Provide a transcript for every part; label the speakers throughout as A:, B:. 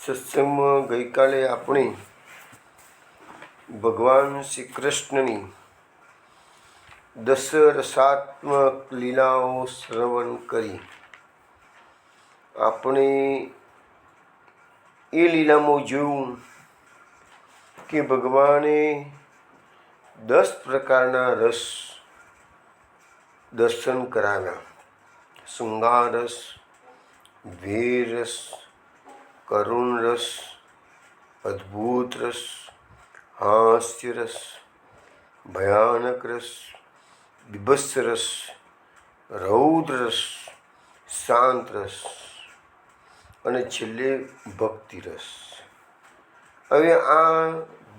A: સત્સંગમાં ગઈકાલે આપણે ભગવાન શ્રી કૃષ્ણની 10 રસાત્મક લીલાઓ શ્રવણ કરી. આપણે એ લીલામાં જોયું કે ભગવાને 10 પ્રકારના રસ દર્શન કરાવ્યા. શૃંગાર રસ, વીર રસ, કરુણ રસ, અદ્ભુત રસ, હાસ્ય રસ, ભયાનક રસ, બીભત્સ રસ, રૌદ્ર રસ, શાંત રસ અને છેલ્લે ભક્તિ રસ. હવે આ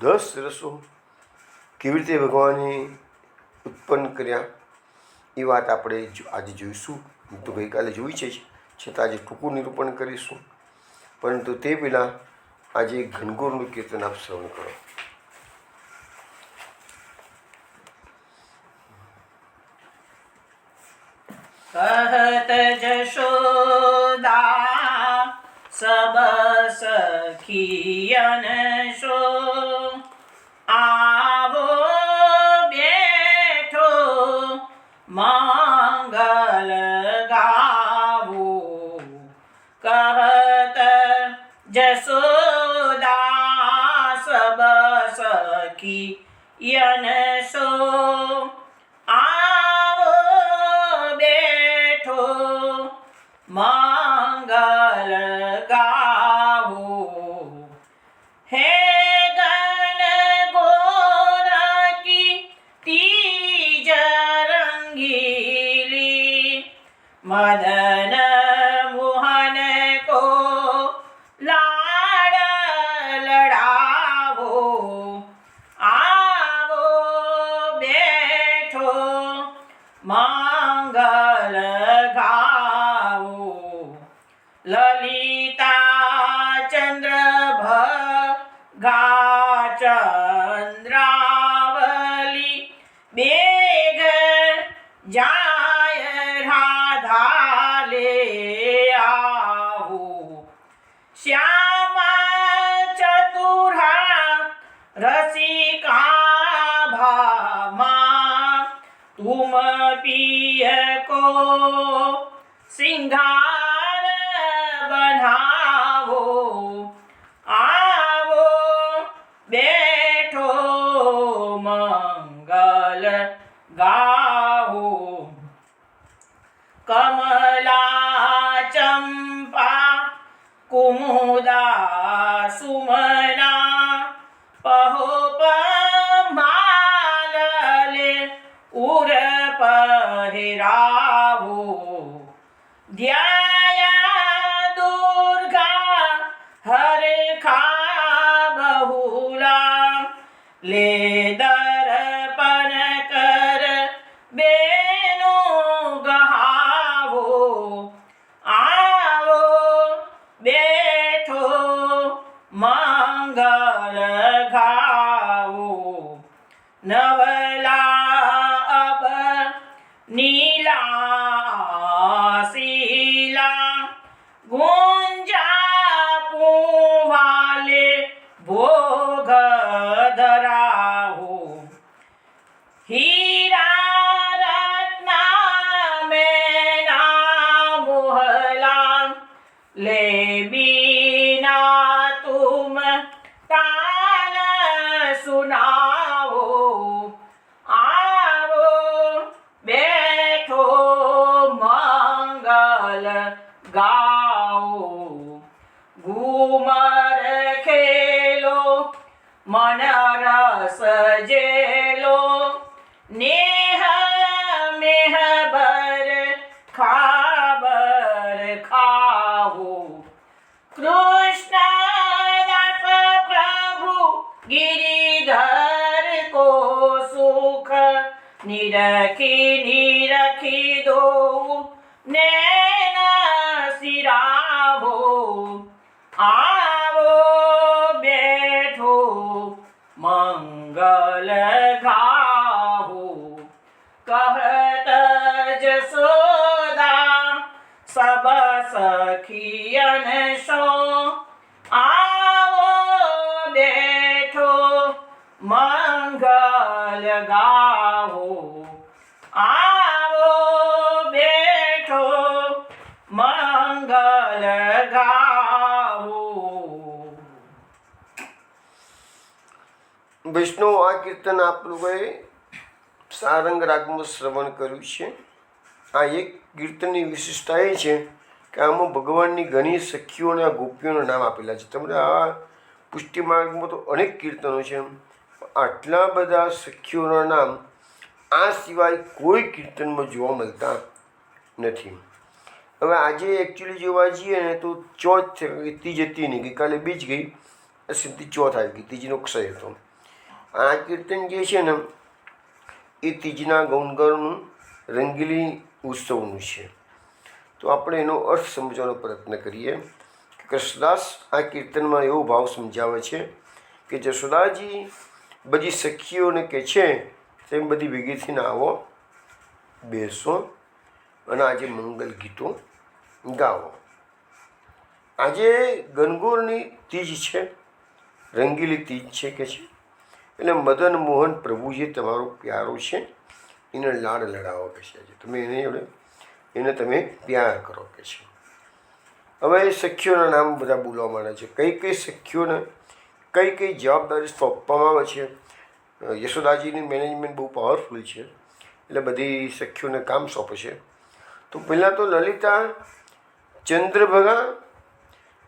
A: 10 રસો કેવી રીતે ભગવાને ઉત્પન્ન કર્યા એ વાત આપણે આજે જોઈશું. તો ગઈકાલે જોઈ છે, છતાં આજે ટૂંકું નિરૂપણ કરીશું. પરંતુ તે પહેલાં આજે ઘનઘોરનું કીર્તન આપ શ્રવણ કરો.
B: कहत जशोदा सब सखियन सो आवो बेठो मंगल गावो. कहत जशोदा सब सखियन सो मंगल गावो. हे गण गोर की तीज रंगीली, मदन मोहन को लाड लड़ावो. आवो बैठो मंगल गावो. ललिता चंद्र भगा चंद्रावली बेग जाय राधा ले आवो. श्यामा चतुरा रसिका भामा, तुम पिय को सिंगार बनावो. आवो बैठो मंगल गावो. कमला चंपा कुमुदा सुमना, पहोप मालले उर पहिरावो. ध्याया दुर्गा हर खा बहुला, ले दर्पण कर बेनो गहावो. आवो बैठो मंगल गावो. नवला अब नीला शीला, गुंजा पुवाले भोग धराहो. हीरा रत्ना मैना मोहला, ले बीना तुम तान सुनाओ. आवो बैठो मंगल गाओ. घूमर खेलो मन रस जेलो, नेह मेह बर खाबर खाओ. कृष्ण दास प्रभु गिरिधर को सुख निरखी निरखी दो नैन सिरावो. आवो बैठो मंगल गावो. कहत जसोदा सब सखियन सो आ ગાવું.
A: વૈષ્ણવ, આ કીર્તન આપ લોકોએ સારંગ રાગમાં શ્રવણ કર્યું છે. આ એક કીર્તનની વિશિષ્ટતા એ છે કે આમાં ભગવાનની ઘણી સખીઓના ગોપીઓના નામ આપેલા છે. તમને આ પુષ્ટિ માર્ગમાં તો અનેક કીર્તનો છે, આટલા બધા સખીઓના નામ આ સિવાય કોઈ કીર્તનમાં જોવા મળતા નથી. હવે આજે એકચ્યુઅલી જોવા જઈએ ને તો ચોથ છે, તીજ હતી નહીં, ગઈકાલે બીજ ગઈ, સીધી ચોથ આવી ગઈ, તીજનો ક્ષય હતો. આ કીર્તન જે છે ને એ તીજના ગૌણગરનું રંગીલી ઉત્સવનું છે. તો આપણે એનો અર્થ સમજવાનો પ્રયત્ન કરીએ કે કૃષ્ણદાસ આ કીર્તનમાં એવો ભાવ સમજાવે છે કે જશોદાજી બધી સખીઓને કહે છે તેમ બધી ભેગી થઈને આવો, બેસો અને આજે મંગલ ગીતો ગાવો. આજે ગણગોરની તીજ છે, રંગીલી તીજ છે કે છે, એટલે મદન મોહન પ્રભુ જે તમારો પ્યારો છે એને લાડ લડાવો કે છે. તમે એને તમે પ્યાર કરો કે છે. હવે સખીઓના નામ બધા બોલવા માંડે છે. કઈ કઈ સખીઓને કઈ કઈ જવાબદારી સોંપવામાં આવે છે. યશોદાજીની મેનેજમેન્ટ બહુ પાવરફુલ છે, એટલે બધી સખીઓને કામ સોંપે છે. તો પહેલાં તો લલિતા, ચંદ્રભગા,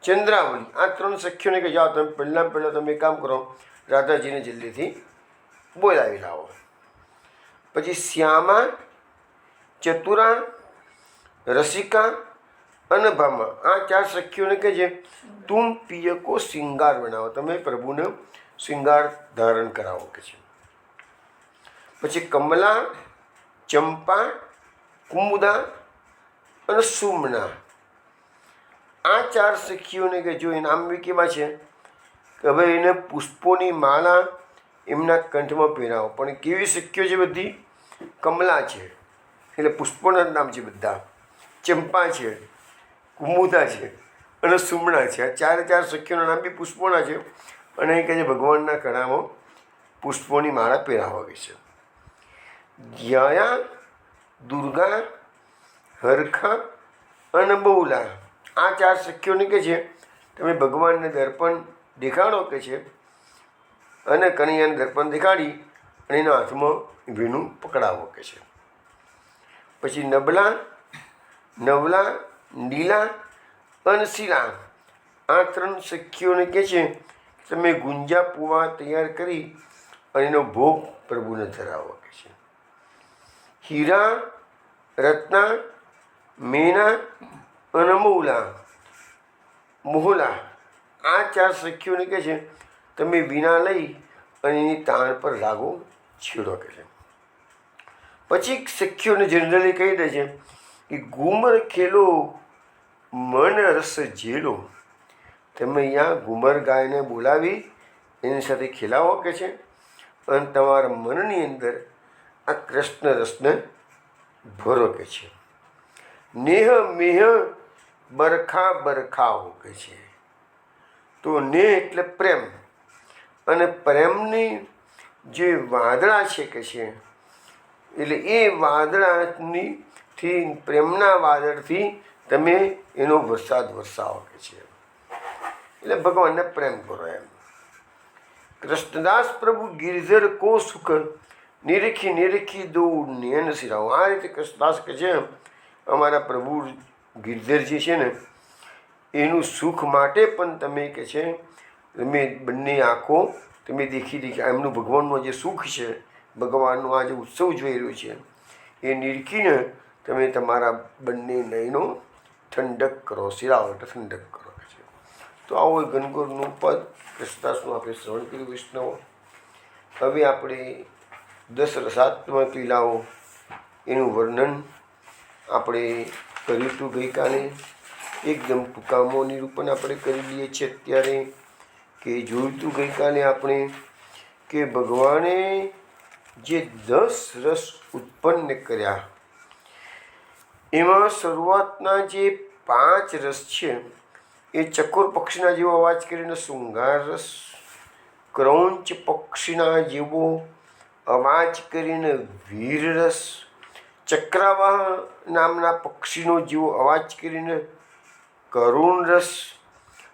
A: ચંદ્રાવલી, આ ત્રણ સખીઓને કે જાઓ તમે પહેલાં તમે કામ કરો, રાધાજીને જલ્દીથી બોલાવી લાવો. પછી શ્યામા, ચતુરા, રસિકા અને ભામા, આ ચાર સખીઓને કહે છે તુમ પિય કો શિંગાર બનાવો, તમે પ્રભુને શિંગાર ધારણ કરાવો કે છે. પછી કમલા, ચંપા, કુમુદા અને સુમના, આ ચાર સખીઓને કે જો એ નામ બી કેવા છે કે હવે એને પુષ્પોની માળા એમના કંઠમાં પહેરાવો. પણ કેવી સખીઓ છે બધી? કમલા છે એટલે પુષ્પોના નામ છે બધા, ચંપા છે, કુમુદા છે અને સુમણા છે. આ ચાર સખીઓના નામ બી પુષ્પોના છે અને એ કહે છે ભગવાનના કણામાં પુષ્પોની માળા પહેરાવવા છે. જ્યાયા, દુર્ગા, હરખા અને બહુલા, આ ચાર સખીઓને કહે છે તમે ભગવાનને દર્પણ દેખાડો કે છે અને કનૈયાને દર્પણ દેખાડી અને એના હાથમાં વીણું પકડાવો કે છે. પછી નબલા, નવલા, નીલા અને શીલા, આ ત્રણ સખીઓને કહે છે તમે ગુંજા પૂવા તૈયાર કરી અને એનો ભોગ પ્રભુને ધરાવો કે છે. હીરા, રત્ના, મેના અને મોહલા, આ ચાર સખીઓને કહે છે તમે વીણા લઈ અને એની તાણ પર લાગો છેડો કે છે. પછી સખીઓને જનરલી કહી દે છે કે ઘૂમર ખેલો મન રસ ઝેલો, તમે અહીંયા ઘૂમર ગાયને બોલાવી એની સાથે ખેલાવો કે છે અને તમારા મનની અંદર આ કૃષ્ણ રસને ભરો કે છે. નેહ મેહ બરખા બરખાઓ કે છે. તો નેહ એટલે પ્રેમ, અને પ્રેમની જે વાદળા છે કે છે એટલે એ વાદળાથી પ્રેમના વાદળથી તમે એનો વરસાદ વરસાવો કે છે. એટલે ભગવાનને પ્રેમ કરો એમ. કૃષ્ણદાસ પ્રભુ ગિરધર કો સુખ નિરીખી નિરીખી દો નયન સિરાઓ, આ રીતે કૃષ્ણદાસ કે છે અમારા પ્રભુ ગિરધર જે છે ને એનું સુખ માટે પણ તમે કે છે તમે બંને આંખો તમે દેખી એમનું ભગવાનનું જે સુખ છે, ભગવાનનો આ જે ઉત્સવ જોઈ રહ્યો છે એ નિરખીને તમે તમારા બંને નયનો ઠંડક કરો, શિરાઓ એટલે ઠંડક કરો કે છે. તો આવો ગણગોરનું પદ કૃષ્ણદાસનું આપણે શ્રવણ કર્યું વૈષ્ણવો. હવે આપણે 10 રસાત્મક લીલાઓ એનું વર્ણન આપણે કર્યું હતું ગઈકાલે. એકદમ ટૂંકામાં નિરૂપણ આપણે કરી લઈએ છીએ અત્યારે કે જોયું હતું ગઈકાલે આપણે કે ભગવાને જે 10 રસ ઉત્પન્ન કર્યા એમાં શરૂઆતના જે 5 રસ છે એ ચકોર પક્ષીના જેવો અવાજ કરીને શૃંગાર રસ, ક્રૌંચ પક્ષીના જેવો અવાજ કરીને વીર રસ, ચક્રાવાહ નામના પક્ષીનો જેવો અવાજ કરીને કરુણ રસ,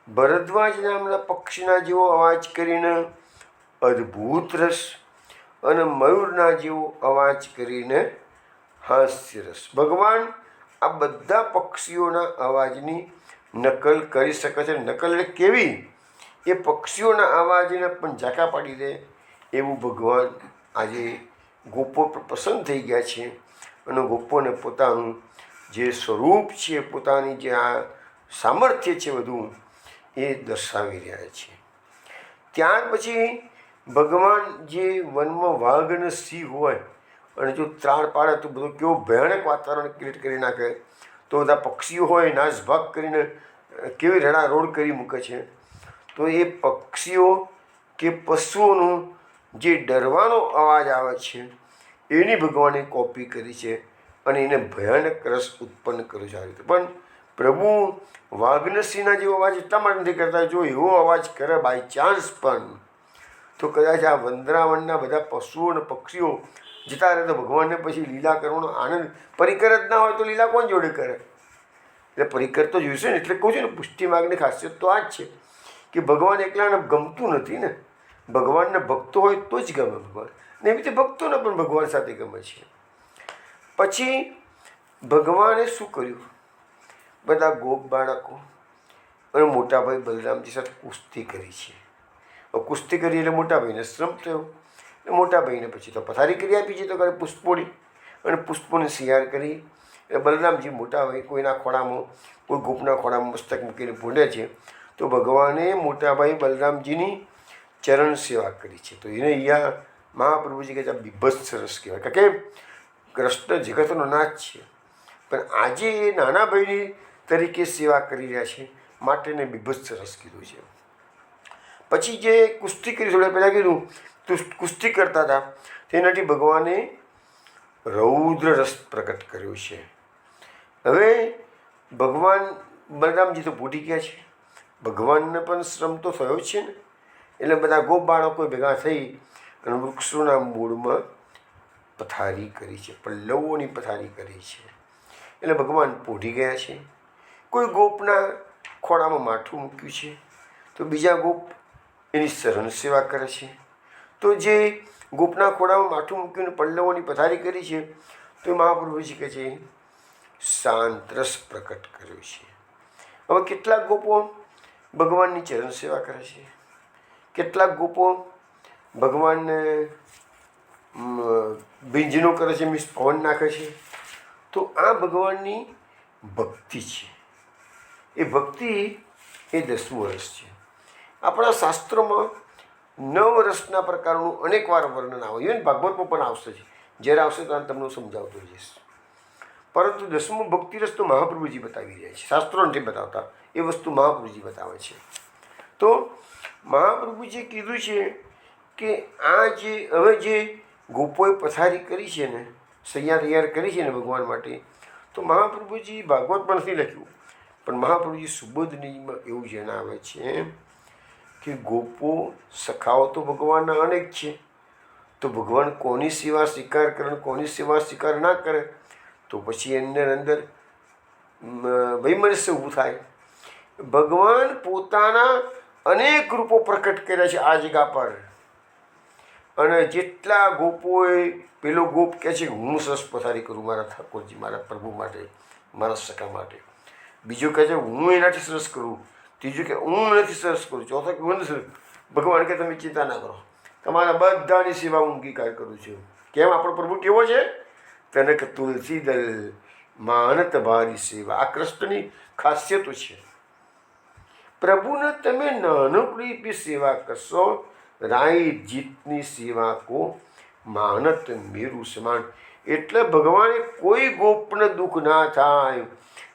A: ભરદ્વાજ નામના પક્ષીના જેવો અવાજ કરીને અદ્ભુત રસ, અને મયુરના જેવો અવાજ કરીને હાસ્ય રસ. ભગવાન આ બધા પક્ષીઓના અવાજની નકલ કરી શકે છે. નકલ એટલે કેવી? એ પક્ષીઓના અવાજને પણ ઝાંકા પાડી દે એવું ભગવાન આજે ગોપો પર પ્રસન્ન થઈ ગયા છે. અને ગોપોને પોતાનું જે સ્વરૂપ છે, પોતાની જે આ સામર્થ્ય છે બધું એ દર્શાવી રહ્યા છે. ત્યાર પછી ભગવાન જે વનમાં વાઘ અને સિંહ હોય અને જો ત્રાણ પાડે તો બધું કેવું ભયાનક વાતાવરણ ક્રિએટ કરી નાખે. તો બધા પક્ષીઓ હોય નાસભાગ કરીને કેવી રડારોડ કરી મૂકે છે. તો એ પક્ષીઓ કે પશુઓનું જે ડરવાનો અવાજ આવે છે એની ભગવાને કોપી કરી છે અને એને ભયાનક રસ ઉત્પન્ન કર્યો છે આ રીતે. પણ પ્રભુ વાઘનસીના જેવો અવાજ એટલા માટે નથી કરતા, જો એવો અવાજ કરે બાય ચાન્સ પણ તો કદાચ આ વંદરાવનના બધા પશુઓ અને પક્ષીઓ જતા રહે તો ભગવાનને પછી લીલા કરવાનો આનંદ, પરિકર જ ના હોય તો લીલા કોણ જોડે કરે? એટલે પરિકર તો જોઈશે ને. એટલે કહું છું ને, પુષ્ટિ માર્ગની ખાસિયત તો આ જ છે કે ભગવાન એકલાને ગમતું નથી ને, ભગવાનને ભક્તો હોય તો જ ગમે ભગવાન, ને એવી રીતે ભક્તોને પણ ભગવાન સાથે ગમે છે. પછી ભગવાને શું કર્યું? બધા ગોપ બાળકો અને મોટાભાઈ બલરામજી સાથે કુસ્તી કરી છે. કુસ્તી કરી એટલે મોટાભાઈને શ્રમ થયો. મોટાભાઈને પછી તો પથારી કરી આપી છે તો કરે પુષ્પોની, અને પુષ્પોને શિયાર કરી. એટલે બલરામજી મોટાભાઈ કોઈના ખોળામાં, કોઈ ગોપના ખોળામાં મસ્તક મૂકીને ભૂંડે છે. તો ભગવાને મોટાભાઈ બલરામજીની ચરણ સેવા કરી છે. તો એને અહીંયા મહાપ્રભુજી કહે છે બીભત્સ રસ કહેવાય. કારણ કે કૃષ્ણ જગતનો નાથ છે, પણ આજે એ નાના ભાઈની તરીકે સેવા કરી રહ્યા છે માટે એને બીભત્સ રસ કીધું છે. પછી જે કુસ્તી કરી, થોડા પહેલાં કીધું કુસ્તી કરતા હતા તેનાથી ભગવાને રૌદ્ર રસ પ્રકટ કર્યો છે. હવે ભગવાન બલરામજી તો ભૂટી ગયા છે, ભગવાનને પણ શ્રમ તો થયો જ છે ને. એટલે બધા ગોપ બાળકો ભેગા થઈ અને વૃક્ષોના મૂળમાં પથારી કરી છે, પલ્લવોની પથારી કરી છે. એટલે ભગવાન પોઢી ગયા છે. કોઈ ગોપના ખોળામાં માથું મૂક્યું છે તો બીજા ગોપ એની શરણ સેવા કરે છે. તો જે ગોપના ખોળામાં માથું મૂકીને પલ્લવોની પથારી કરી છે તો મહાપ્રભુજી કહે છે શાંત રસ પ્રકટ કર્યો છે. હવે કેટલાક ગોપો ભગવાનની ચરણ સેવા કરે છે, કેટલાક ગોપો ભગવાનને ભીંજનો કરે છે, મીન્સ પવન નાખે છે. તો આ ભગવાનની ભક્તિ છે. એ ભક્તિ એ 10મું રસ છે. આપણા શાસ્ત્રોમાં 9 રસના પ્રકારોનું અનેક વાર વર્ણન આવે, ઇવન ભાગવતમાં પણ આવશે છે. જ્યારે આવશે ત્યારે તમને સમજાવતો જઈશ. પરંતુ 10મું ભક્તિ રસ તો મહાપ્રભુજી બતાવી રહ્યા છે, શાસ્ત્રો નથી બતાવતા, એ વસ્તુ મહાપ્રભુજી બતાવે છે. તો મહાપ્રભુજીએ કીધું છે કે આ જે હવે જે ગોપોએ પથારી કરી છે ને, સૈયા તૈયાર કરી છે ને ભગવાન માટે, તો મહાપ્રભુજી ભાગવતમાં નથી લખ્યું, પણ મહાપ્રભુજી સુબોધનીમાં એવું જણાવે છે કે ગોપો સખાઓ તો ભગવાનના અનેક છે, તો ભગવાન કોની સેવા સ્વીકાર કરે, કોની સેવા સ્વીકાર ના કરે, તો પછી એની અંદર વૈમનસ્ય ઊભું થાય. ભગવાન પોતાના અનેક રૂપો પ્રકટ કર્યા છે આ જગા પર, અને જેટલા ગોપોએ, પેલો ગોપ કહે છે હું સરસ પથારી કરું મારા ઠાકોરજી, મારા પ્રભુ માટે, મારા સખા માટે. બીજો કહે છે હું એનાથી સરસ કરું, ત્રીજું કે હું નથી સરસ કરું, ચોથો કે હું નથી. ભગવાન કે તમે ચિંતા ના કરો, તમારા બધાની સેવા હું અંગીકાર કરું છું. કેમ? આપણો પ્રભુ કેવો છે? તનક તુલસી દલ માનત ભારી સેવા. આ કૃષ્ણની ખાસિયતો છે. પ્રભુને તમે નાનકડી બી સેવા કરશો, રાઈ જીતની સેવા કો માનત મેરુ સમાન. એટલે ભગવાને કોઈ ગોપને દુઃખ ના થાય.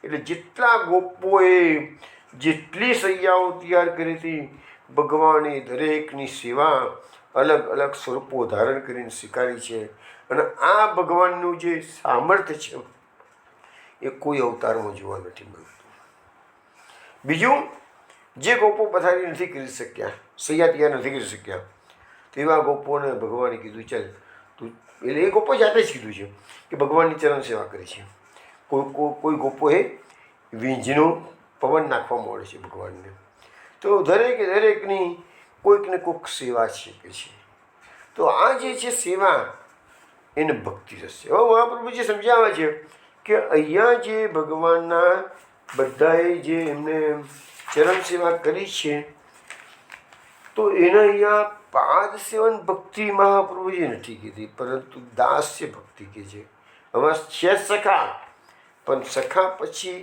A: એટલે જેટલા ગોપોએ જેટલી સૈયાઓ તૈયાર કરી હતી, ભગવાને દરેકની સેવા અલગ અલગ સ્વરૂપો ધારણ કરીને સ્વીકારી છે. અને આ ભગવાનનું જે સામર્થ્ય છે એ કોઈ અવતારમાં જોવા નથી મળતું. બીજું, જે ગોપો પથારી નથી કરી શક્યા, સૈયા તૈયાર નથી કરી શક્યા, તેવા ગોપોને ભગવાને કીધું ચાલ તું, એટલે એ ગોપો જાતે જ કીધું છે કે ભગવાનની ચરણ સેવા કરી છે. કોઈ ગોપોએ વીંજનો પવન નાખવા મળે છે ભગવાનને. તો દરેકે દરેકની કોઈક ને કોઈક સેવા છે કે છે. તો આ જે છે સેવા એને ભક્તિ રસ છે. હવે મહાપ્રભુજી સમજાવે છે કે અહીંયા જે ભગવાનના બધાએ જે એમને ચરણ સેવા કરી છે તો એને અહીંયા પાદ સેવન ભક્તિ મહાપ્રભુજી નથી કીધી, પરંતુ દાસ્ય ભક્તિ કહે છે. હવે છે સખા, પણ સખા પછી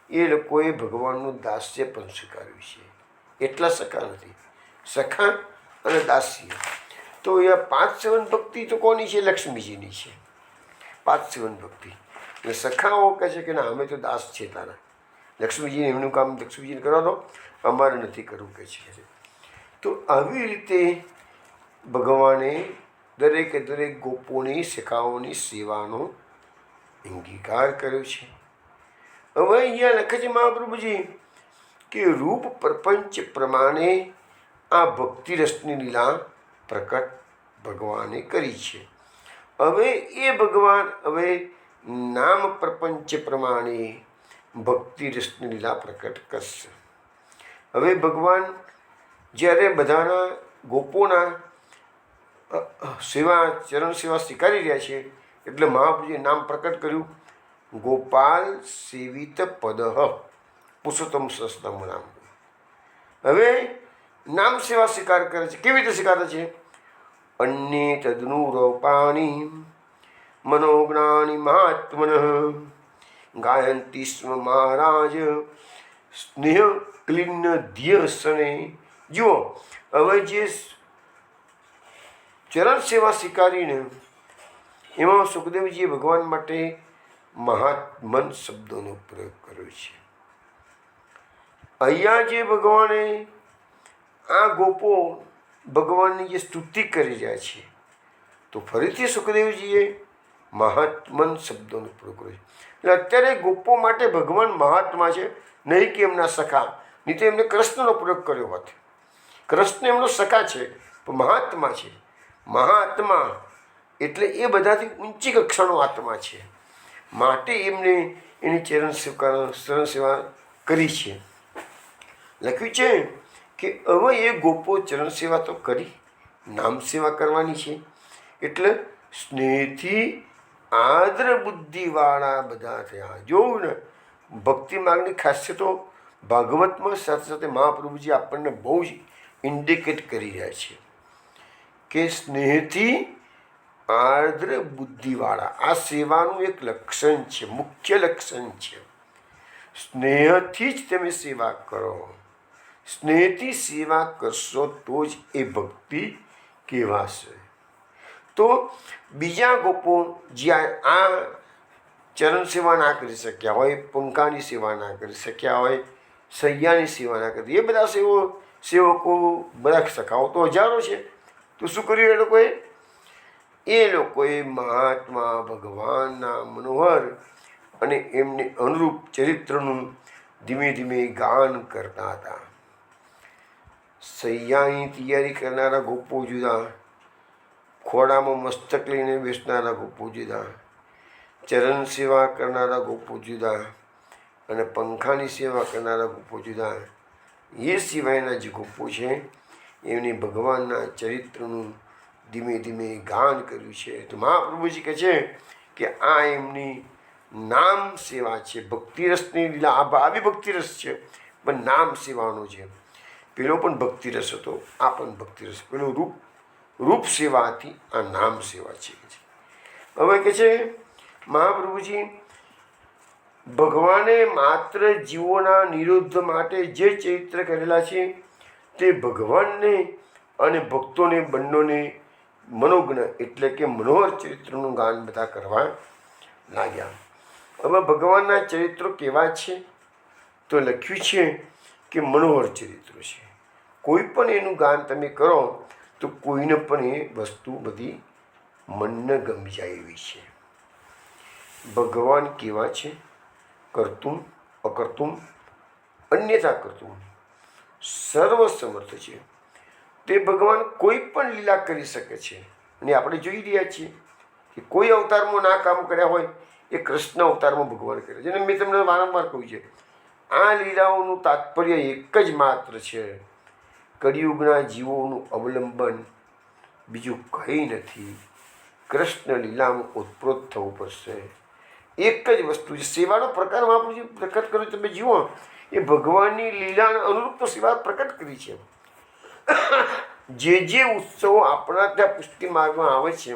A: એ લોકોએ ભગવાનનું દાસ્ય પણ સ્વીકાર્યું છે. એટલા સખા નથી, સખા અને દાસ્ય. તો અહીંયા પાંચ સેવન ભક્તિ તો કોની છે? લક્ષ્મીજીની છે પાંચ સેવન ભક્તિ. એટલે સખાઓ કહે છે કે ના, અમે તો દાસ છે તારા. લક્ષ્મીજીને એમનું કામ લક્ષ્મીજીને કરવા દો, અમારે નથી કરવું કે છે. તો આવી રીતે ભગવાને દરેકે દરેક ગોપોની સખાઓની સેવાનો અંગીકાર કર્યો છે. હવે અહીંયા લખે છે મહાપ્રભુજી કે રૂપ પ્રપંચ પ્રમાણે આ ભક્તિ રસની લીલા પ્રકટ ભગવાને કરી છે. હવે એ ભગવાન હવે નામ પ્રપંચ પ્રમાણે ભક્તિ રસની લીલા પ્રકટ કરશે. હવે ભગવાન જ્યારે બધાના ગોપોના સેવા ચરણ સેવા સ્વીકારી રહ્યા છે એટલે મહાપ્રભુએ નામ પ્રકટ કર્યું, ગોપાલ સેવિત પદ પુરુષોત્તમ સહસ્રનામ નામ. હવે નામ સેવા સ્વીકાર કરે છે. કેવી રીતે સ્વીકારે છે? અન્ય તદનુરૂપાણી મનોજ્ઞાની મહાત્મન ગાયંતી સ્મ મહારાજ સ્નેહ ક્લિન્ન ધ્યસને. જુઓ, હવે જે ચરણ સેવા સ્વીકારીને એમાં સુખદેવજીએ ભગવાન માટે મહાત્મન શબ્દોનો પ્રયોગ કર્યો છે. અહીંયા જે ભગવાને આ ગોપો ભગવાનની જે સ્તુતિ કરી રહ્યા છે તો ફરીથી સુખદેવજીએ મહાત્મન શબ્દોનો પ્રયોગ કર્યો છે. એટલે અત્યારે ગોપો માટે ભગવાન મહાત્મા છે, નહીં કે એમના સખા. નહીં તો એમને કૃષ્ણનો પ્રયોગ કર્યો હોત. કૃષ્ણ એમનો સખા છે પણ મહાત્મા છે. મહાત્મા એટલે એ બધાથી ઊંચી કક્ષાનો આત્મા છે, માટે એમને એની ચરણ સેવા કરી છે. લખ્યું છે કે હવે એ ગોપો ચરણ સેવા તો કરી, નામ સેવા કરવાની છે. એટલે સ્નેહથી આદ્ર બુદ્ધિવાળા બધા થયા. જોવું ને, ભક્તિ માર્ગની ખાસિયતો ભાગવતમાં સાથે સાથે મહાપ્રભુજી આપણને બહુ જ ઇન્ડિકેટ કરી રહ્યા છે કે સ્નેહથી આર્દ્ર બુદ્ધિવાળા આ સેવાનું એક લક્ષણ છે, મુખ્ય લક્ષણ છે. સ્નેહથી જ તમે સેવા કરો. સ્નેહથી સેવા કરશો તો જ એ ભક્તિ કહેવાશે. તો બીજા ગોપો જ્યાં આ ચરણ સેવા ના કરી શક્યા હોય, પંખાની સેવા ના કરી શક્યા હોય, સૈયાની સેવા ના કરી, એ બધા સેવકો બધા સખાઓ તો હજારો છે. તો શું કર્યું એ લોકોએ મહાત્મા ભગવાનના મનોહર અને એમને અનુરૂપ ચરિત્રનું ધીમે ધીમે ગાન કરતા હતા. સૈયાની તૈયારી કરનારા ગોપો જુદા, ખોડામાં મસ્તક લઈને બેસનારા ગોપો જુદા, ચરણ સેવા કરનારા ગોપો જુદા અને પંખાની સેવા કરનારા ગોપો જુદા. એ સિવાયના જે ગોપો છે એમને ભગવાનના ચરિત્રનું ધીમે ધીમે ગાન કર્યું છે. તો મહાપ્રભુજી કહે છે કે આ એમની નામ સેવા છે. ભક્તિરસની લીલા આવી ભક્તિરસ છે પણ નામ સેવાનો છે. પેલો પણ ભક્તિરસ હતો, આ પણ ભક્તિરસ. પેલો રૂપ સેવા હતી, આ નામ સેવા છે. હવે કહે છે મહાપ્રભુજી, ભગવાને માત્ર જીવોના નિરોધ માટે જે ચરિત્ર કરેલા છે તે ભગવાનને અને ભક્તોને બંનેને મનોજ્ઞ એટલે કે મનોહર ચરિત્રનું ગાન બધા કરવા લાગ્યા. હવે ભગવાનના ચરિત્રો કેવા છે તો લખ્યું છે કે મનોહર ચરિત્રો છે. કોઈ પણ એનું ગાન તમે કરો તો કોઈને પણ એ વસ્તુ બધી મનને ગમી જાય એવી છે. ભગવાન કેવા છે? કર્તુમ અકર્તુમ અન્યથા કર્તુમ સર્વસમર્થ છે. તે ભગવાન કોઈ પણ લીલા કરી શકે છે. અને આપણે જોઈ રહ્યા છીએ કે કોઈ અવતારમાં ના કામ કર્યા હોય એ કૃષ્ણ અવતારમાં ભગવાન કરે છે. અને મેં તમને વારંવાર કહ્યું છે આ લીલાઓનું તાત્પર્ય એક જ માત્ર છે, કળિયુગના જીવોનું અવલંબન બીજું કંઈ નથી. કૃષ્ણ લીલામાં ઓતપ્રોત થવું પડશે. એક જ વસ્તુ છે, સેવાનો પ્રકાર મહાપ્રભુજી પ્રકટ કર્યો. તમે જુઓ, એ ભગવાનની લીલાના અનુરૂપ તો સેવા પ્રકટ કરી છે. જે ઉત્સવો આપણા ત્યાં પુષ્ટિ માર્ગમાં આવે છે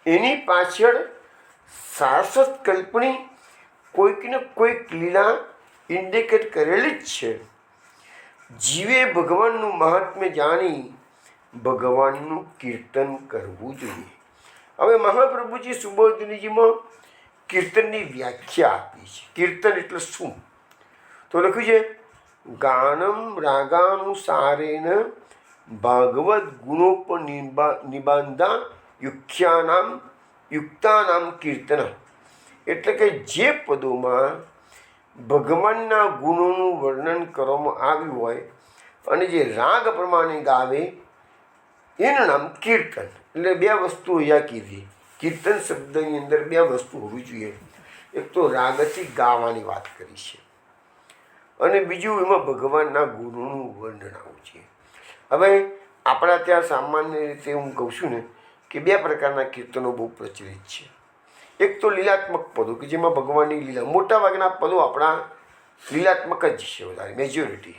A: એની પાછળ શાશ્વત કલ્પની કોઈક ને કોઈક લીલા ઇન્ડિકેટ કરેલી જ છે. જીવે ભગવાનનું મહાત્મ્ય જાણી ભગવાનનું કીર્તન કરવું જોઈએ. હવે મહાપ્રભુજી સુબોધનીજીમાં કીર્તનની વ્યાખ્યા આપી છે. કીર્તન એટલે શું? તો લખ્યું છે, ગાનમ રાગાનુસારેણ ભાગવત ગુણોપનિબાંધા યુક્તાનામ કીર્તન. એટલે કે જે પદોમાં ભગવાનના ગુણોનું વર્ણન કરવામાં આવ્યું હોય અને જે રાગ પ્રમાણે ગાવે એનું નામ કીર્તન. એટલે બે વસ્તુ અહીંયા કીધી. કીર્તન શબ્દની અંદર બે વસ્તુ હોવી જોઈએ. એક તો રાગથી ગાવાની વાત કરી છે અને બીજું એમાં ભગવાનના ગુણોનું વર્ણન આવું છે. હવે આપણા ત્યાં સામાન્ય રીતે હું કહું છું ને કે બે પ્રકારના કીર્તનો બહુ પ્રચલિત છે. એક તો લીલાત્મક પદો કે જેમાં ભગવાનની લીલા, મોટા ભાગના પદો આપણા લીલાત્મક જ છે, વધારે મેજોરિટી.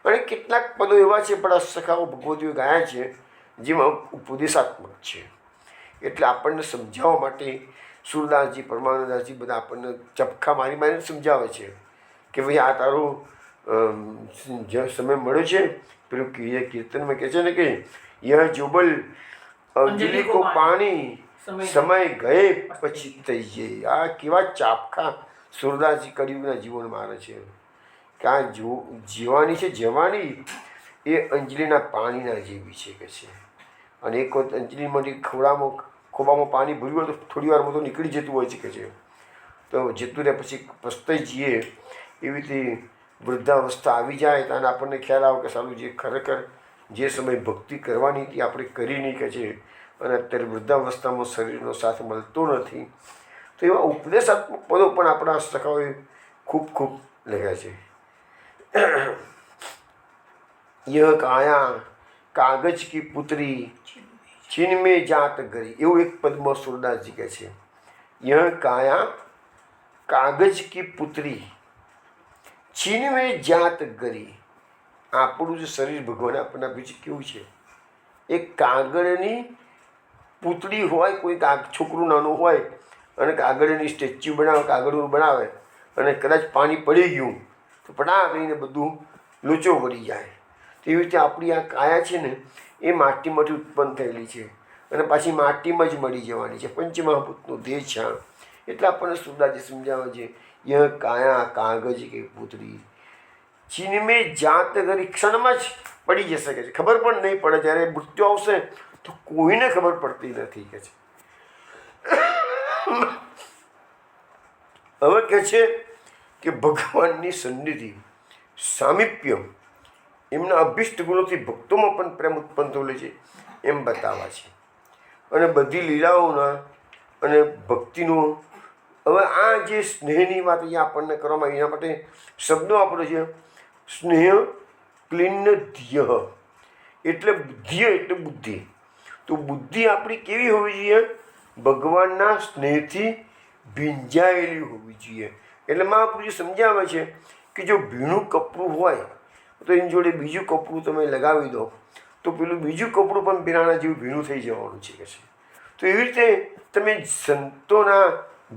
A: અને કેટલાક પદો એવા છે, પણ સખાઓ ભગવતીઓ ગાયા છે જેમાં ઉપદેશાત્મક છે. એટલે આપણને સમજાવવા માટે સુરદાસજી, પરમાનંદદાસજી બધા આપણને ચપખા મારી મારીને સમજાવે છે કે ભાઈ આ તારો સમય મળ્યો છે. પેલું કીર્તનમાં કહે છે ને કે યહ જોબલ અંજલિ કો પાણી સમય ગયે પછી થઈ જાય. આ કેવા ચાપખા સુરદાસજી કળિયુગના જીવન મારે છે કે આ જીવાની છે જવાની એ અંજલિના પાણીના જેવી છે કે છે. અને એક વખત અંજલિમાંથી ખોબામાં પાણી ભર્યું હોય તો થોડી વારમાં તો નીકળી જતું હોય છે કે છે. તો જતું રહે પછી પસ્તાઈ જઈએ. એવી રીતે વૃદ્ધાવસ્થા આવી જાય ત્યારે આપણને ખ્યાલ આવે કે સારું જે ખરેખર જે સમય ભક્તિ કરવાની હતી આપણે કરી નહીં કે છે, અને અત્યારે વૃદ્ધાવસ્થામાં શરીરનો સાથ મળતો નથી. તો એવા ઉપદેશાત્મક પદો પણ આપણા સખાઓએ ખૂબ ખૂબ લખ્યા છે. યહ કાયા કાગજ કી પુત્રી છીન મેં જાત ગરી. એવું એક પદમાં સુરદાસજી કહે છે, યહ કાયા કાગજ કી પુત્રી છીન મેં જાત ગરી. આપણું જે શરીર ભગવાને આપણને આપ્યું છે કેવું છે? એક કાગળની પૂતળી હોય, કોઈ છોકરું નાનું હોય અને કાગળની સ્ટેચ્યુ બનાવે, કાગળનું બનાવે અને કદાચ પાણી પડી ગયું તો પડા કરીને બધું લોચો વળી જાય. તેવી રીતે આપણી આ કાયા છે ને એ માટીમાંથી ઉત્પન્ન થયેલી છે અને પાછી માટીમાં જ મળી જવાની છે. પંચમહાભૂતનો દેહ છે. એટલે આપણને સુરદાસજી સમજાવે છે, યહ કાયા કાગજ કે પુત્રી ચીનમે જાત ગરી. ક્ષણમાં જ પડી જશે કે છે, ખબર પણ નહીં પડે. જ્યારે મૃત્યુ આવશે તો કોઈને ખબર પડતી નથી કે છે. હવે કહે છે કે ભગવાનની સન્નિધિ, સામીપ્ય, એમના અભિષ્ટ ગુણોથી ભક્તોમાં પણ પ્રેમ ઉત્પન્ન થયેલો છે એમ બતાવવા છે. અને બધી લીલાઓના અને ભક્તિનો હવે આ જે સ્નેહની વાત અહીંયા આપણને કરવામાં એના માટે શબ્દો આપણો છે. સ્નેહ ક્લિન્ન ધ્ય એટલે ધ્ય એટલે બુદ્ધિ. તો બુદ્ધિ આપણી કેવી હોવી જોઈએ? ભગવાનના સ્નેહથી ભીંજાયેલી હોવી જોઈએ. એટલે મહાપુરુષ સમજાવે છે કે જો ભીનું કપડું હોય તો એની જોડે બીજું કપડું તમે લગાવી દો તો પેલું બીજું કપડું પણ પીરાણા જેવું ભીનું થઈ જવાનું છે કે છે. તો એવી રીતે તમે સંતોના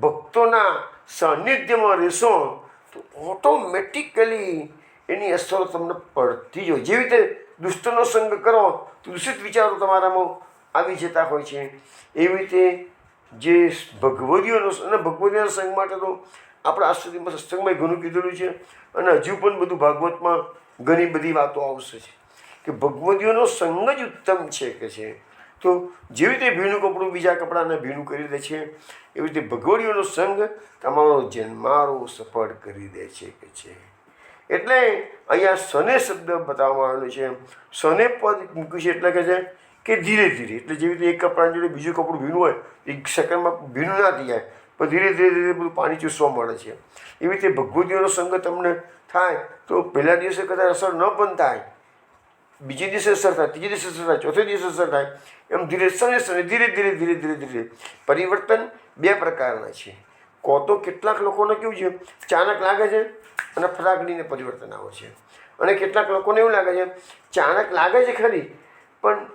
A: ભક્તોના સાનિધ્યમાં રહેશો તો ઓટોમેટિકલી એની અસરો તમને પડતી જ હોય. જેવી રીતે દુષ્ટનો સંગ કરો તો દૂષિત વિચારો તમારામાં આવી જતા હોય છે. એવી રીતે જે ભગવદીઓનો અને ભગવદીઓના સંગ માટે તો આપણા આશ્રમમાં સત્સંગમાં ઘણું કીધેલું છે અને હજુ પણ બધું ભાગવતમાં ઘણી બધી વાતો આવશે છે કે ભગવદીઓનો સંગ જ ઉત્તમ છે કે છે. તો જેવી રીતે ભીનું કપડું બીજા કપડાને ભીનું કરી દે છે એવી રીતે ભગવદીઓનો સંગ તમારો જન્મારો સફળ કરી દે છે કે છે. એટલે અહીંયા સને શબ્દ બતાવવામાં આવેલો છે. સને પદ મૂક્યું છે એટલે કે છે કે ધીરે ધીરે. એટલે જેવી રીતે એક કપડાની જોડે બીજું કપડું ભીનું હોય એક સેકન્ડમાં ભીનું ના થઈ જાય, પણ ધીરે ધીરે ધીરે બધું પાણી ચૂસવા મળે છે. એવી રીતે ભગવતીઓનો સંગ તમને થાય તો પહેલા દિવસે કદાચ અસર ન પણ થાય, બીજે દિવસે અસર થાય, ત્રીજે દિવસે અસર થાય, ચોથે દિવસે અસર થાય, એમ ધીરે શને શને ધીરે ધીરે ધીરે ધીરે ધીરે પરિવર્તન બે પ્રકારના છે. કો તો કેટલાક લોકોને કેવું છે, ચાણક લાગે છે અને ફટાકડીને પરિવર્તન આવે છે, અને કેટલાક લોકોને એવું લાગે છે ચાણક લાગે છે ખરી, પણ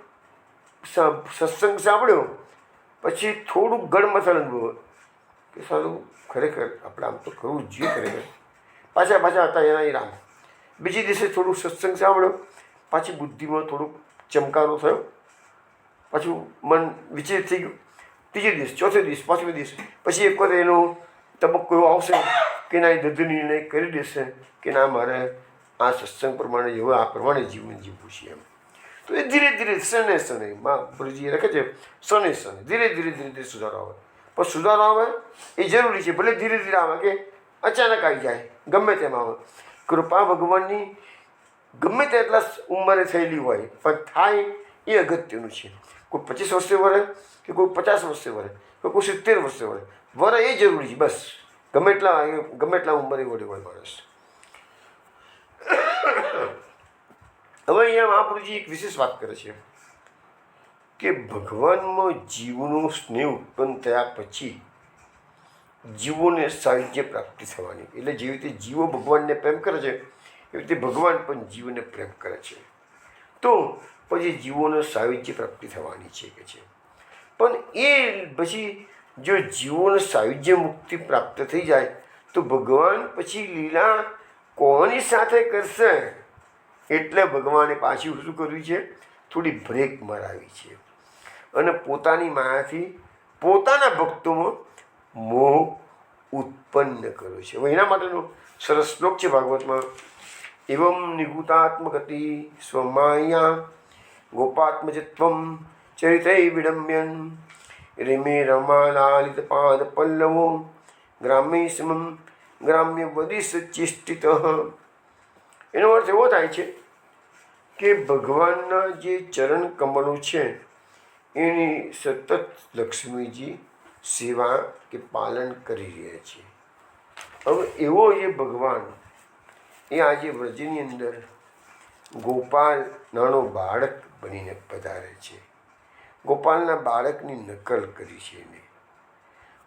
A: સત્સંગ સાંભળ્યો પછી થોડુંક ગળમથલ અનુભવ કે સારું ખરેખર આપણે આમ તો કરવું જ જોઈએ ખરેખર, પાછા હતા એના રામ. બીજી દિવસે થોડુંક સત્સંગ સાંભળ્યો, પાછી બુદ્ધિમાં થોડુંક ચમકારો થયો, પાછું મન વિચલિત થઈ ગયું. ત્રીજે દિવસ, ચોથે દિવસ, પાંચમે દિવસ પછી એક વખત એનો તબક્કો એવો આવશે કે ના, એ દૃઢ નિર્ણય કરી દેશે કે ના, મારે આ સત્સંગ પ્રમાણે જેવું આ પ્રમાણે જીવન જીવવું છે એમ. તો એ ધીરે ધીરે શને શને ગુરુજી લખે છે, શને શને ધીરે ધીરે ધીરે ધીરે સુધારો આવે. પણ સુધારો આવે એ જરૂરી છે, ભલે ધીરે ધીરે આવે કે અચાનક આવી જાય, ગમે તેમ આવે. કૃપા ભગવાનની ગમે તેટલા ઉંમરે થયેલી હોય પણ થાય એ અગત્યનું છે. કોઈ 25 વર્ષે વરે કે કોઈ 50 વર્ષે વરે કે કોઈ 70 વર્ષે વરે એ જરૂરી છે. બસ ગમે એટલા ઉંમરે વડે હોય માણસ. હવે અહીંયા મહાપ્રભુજી એક વિશેષ વાત કરે છે કે ભગવાનમાં જીવનો સ્નેહ ઉત્પન્ન થયા પછી જીવોને સાયુજ્ય પ્રાપ્તિ થવાની. એટલે જેવી રીતે જીવો ભગવાનને પ્રેમ કરે છે એવી રીતે ભગવાન પણ જીવને પ્રેમ કરે છે, તો પછી જીવોને સાયુજ્ય પ્રાપ્તિ થવાની છે કે છે. પણ એ પછી જો જીવોને સાયુજ્ય મુક્તિ પ્રાપ્ત થઈ જાય તો ભગવાન પછી લીલા કોની સાથે કરશે? એટલે ભગવાને પાછું શું કર્યું છે? થોડી બ્રેક મરાવી છે અને પોતાની માયાથી પોતાના ભક્તોમાં મોહ ઉત્પન્ન કર્યો છે. હવે એના માટેનો સરસ શ્લોક છે ભાગવતમાં. એવં નિગૂતાત્મગતિ સ્વમાયા ગોપાત્મજત્વમ ચરિતૈ વિડમ્યન રેમે રમાલાલિત પાદ પલ્લવો ગ્રામ્ય સમમ ગ્રામ્ય વદિશ્ચિષ્ટિત. એનો અર્થ એવો થાય છે કે ભગવાનના જે ચરણ કમળો છે એની સતત લક્ષ્મીજી સેવા કે પાલન કરી રહ્યા છે. હવે એવો એ ભગવાન એ આજે વ્રજની અંદર ગોપાલ નાનો બાળક બનીને પધારે છે. ગોપાલના બાળકની નકલ કરી છે એને.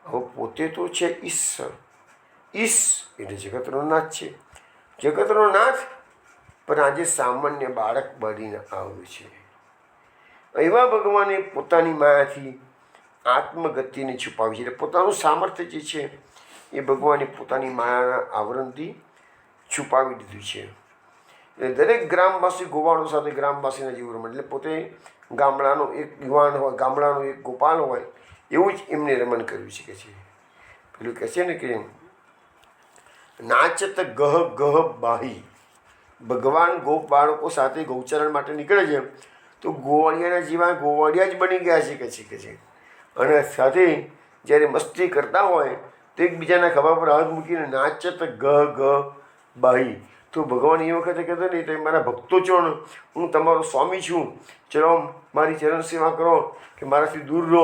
A: હવે પોતે તો છે ઈશ્વર. ઈશ એટલે જગતનો નાથ છે, જગતનો નાથ, પણ આજે સામાન્ય બાળક બનીને આવ્યું છે. એવા ભગવાને પોતાની માયાથી આત્મગતિને છુપાવી છે. એટલે પોતાનું સામર્થ્ય જે છે એ ભગવાને પોતાની માયાના આવરણથી છુપાવી દીધું છે. એટલે દરેક ગ્રામવાસી ગોવાળો સાથે ગ્રામવાસીના જેવું રમણ. એટલે પોતે ગામડાનો એક યુવાન હોય, ગામડાનો એક ગોપાલ હોય, એવું જ એમને રમણ કર્યું છે કે છે. પેલું કહે છે ને કે નાચત ગહ ગહ બાહી. ભગવાન ગોપ બાળકો સાથે ગૌચરણ માટે નીકળે છે તો ગોવાળિયાના જેવા ગોવાળિયા જ બની ગયા છે કે છે. અને સાથે જ્યારે મસ્તી કરતા હોય તો એકબીજાના ખભા પર હાથ મૂકીને નાચત ગહ ગહ બાહી. તો ભગવાન એ વખતે કહેતો નહીં, તમે મારા ભક્તો છો ને, હું તમારો સ્વામી છું, ચલો મારી ચરણ સેવા કરો કે મારાથી દૂર રહો,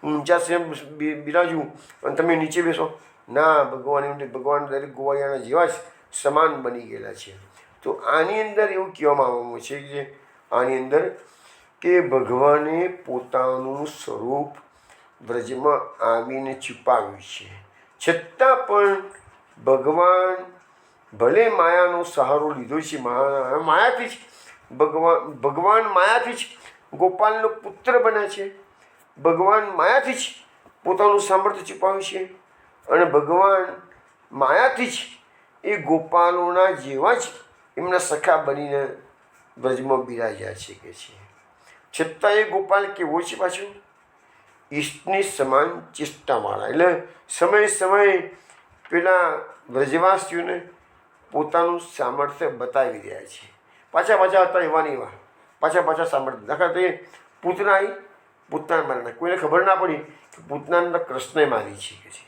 A: હું ઊંચા સેમ બિરાજું અને તમે નીચે બેસો. ના, ભગવાન દરેક ગોવાળિયાના જેવા જ સમાન બની ગયેલા છે. તો આની અંદર એવું કહેવામાં આવવાનું છે કે આની અંદર કે ભગવાને પોતાનું સ્વરૂપ વ્રજમાં આવીને છુપાવ્યું છે. છતાં પણ ભગવાન ભલે માયાનો સહારો લીધો છે, માયાથી જ ભગવાન માયાથી જ ગોપાલનો પુત્ર બન્યા છે. ભગવાન માયાથી જ પોતાનું સામર્થ્ય છુપાવ્યું છે અને ભગવાન માયાથી જ એ ગોપાલોના જેવા જ એમના સખા બનીને વ્રજમાં બિરાજ્યા છે કે છે. છતાં એ ગોપાલ કેવો છે પાછો? ઈષ્ટની સમાન ચેષ્ટાવાળા. એટલે સમયે પેલા વ્રજવાસીઓને પોતાનું સામર્થ્ય બતાવી રહ્યા છે. પાછા હતા એવા ને એવા, પાછા સામર્થ્ય. દાખલા તરીકે પૂતના આવી, પૂતનાને મારી, કોઈને ખબર ના પડી કે પૂતનાને કૃષ્ણે મારી છે કે છે.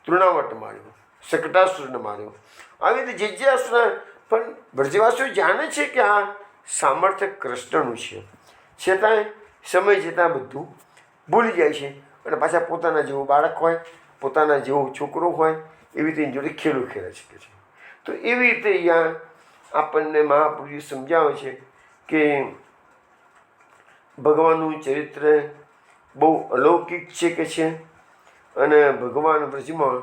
A: તૃણાવટ માર્યો, શકટાસુરને માર્યો, આવી રીતે જે અસુર. પણ વ્રજવાસીઓ જાણે છે કે આ સામર્થ્ય કૃષ્ણનું છે, છતાંય સમય જતાં બધું ભૂલી જાય છે અને પાછા પોતાના જેવું બાળક હોય પોતાના જેવો છોકરો હોય એવી રીતે એની જોડે ખેલો ખેલે શકે છે. તો એવી રીતે અહીંયા આપણને મહાપુરુષે સમજાવે છે કે ભગવાનનું ચરિત્ર બહુ અલૌકિક છે કે છે. અને ભગવાન વ્રજમાં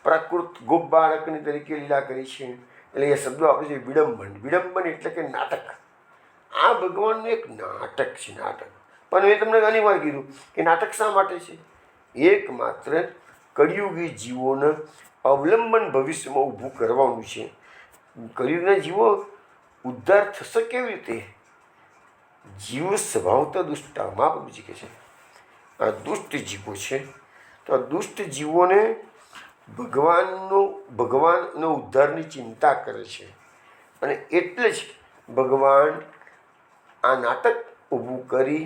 A: પ્રાકૃત ગોપ બાળકની તરીકે લીલા કરી છે. એટલે એ શબ્દો આપણે છે વિડંબન. વિડંબન એટલે કે નાટક. આ ભગવાનનું એક નાટક છે, નાટક. પણ મેં તમને ઘણી વાર કીધું કે નાટક શા માટે છે? એકમાત્ર કળિયુગી જીવોને અવલંબન ભવિષ્યમાં ઊભું કરવાનું છે. કળિયુગના જીવો ઉદ્ધાર થશે કેવી રીતે? જીવ સ્વભાવતઃ દુષ્ટા. મહાપ્રભુજી કહે છે આ દુષ્ટ જીવો છે, તો આ દુષ્ટ જીવોને ભગવાનનો ઉદ્ધારની ચિંતા કરે છે. અને એટલે જ ભગવાન આ નાટક ઊભું કરી,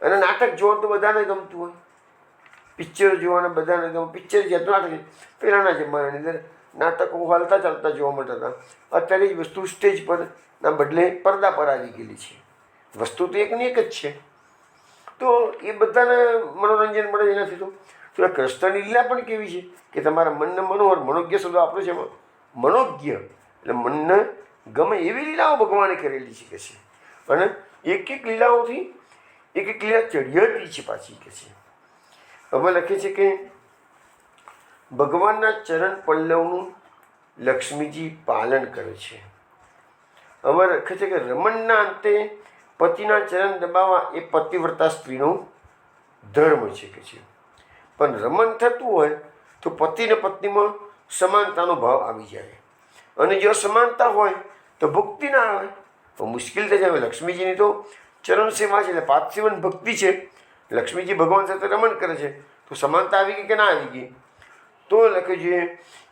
A: અને નાટક જોવાનું તો બધાને ગમતું હોય, પિક્ચર જોવાના બધાને ગમે. પિક્ચર જેટલું નાટક છે. પહેલાંના જમાનાની અંદર નાટકો હાલતા ચાલતા જોવા મળતા હતા. અત્યારે જ વસ્તુ સ્ટેજ પર ના બદલે પડદા પર આવી ગયેલી છે. વસ્તુ તો એકની એક જ છે. તો એ બધાને મનોરંજન મળે એનાથી. તો એ કૃષ્ણની લીલા પણ કેવી છે કે તમારા મનને મનોહર, મનોજ્ઞ શબ્દ આપણો છે એમાં, મનોજ્ઞ એટલે મનને ગમે એવી લીલાઓ ભગવાને કરેલી છે કે છે. અને એક એક લીલાઓથી એક એક લીલા ચડિયાતી છે પાછી કે છે. હવે લખે છે કે ભગવાનના ચરણ પલ્લવનું લક્ષ્મીજી પાલન કરે છે. હવે લખે છે કે રમણના અંતે પતિના ચરણ દબાવવા એ પતિવ્રતા સ્ત્રીનો ધર્મ છે કે છે. પણ રમણ થતું હોય તો પતિ ને પત્નીમાં સમાનતાનો ભાવ આવી જાય. અને જો સમાનતા હોય તો ભક્તિ ના આવે, તો મુશ્કેલ થઈ જાય. લક્ષ્મીજીની તો ચરણ સેવા છે, એટલે પાર્થિવન ભક્તિ છે. લક્ષ્મીજી ભગવાન સાથે રમણ કરે છે, તો સમાનતા આવી ગઈ કે ના આવી ગઈ? તો લખે છે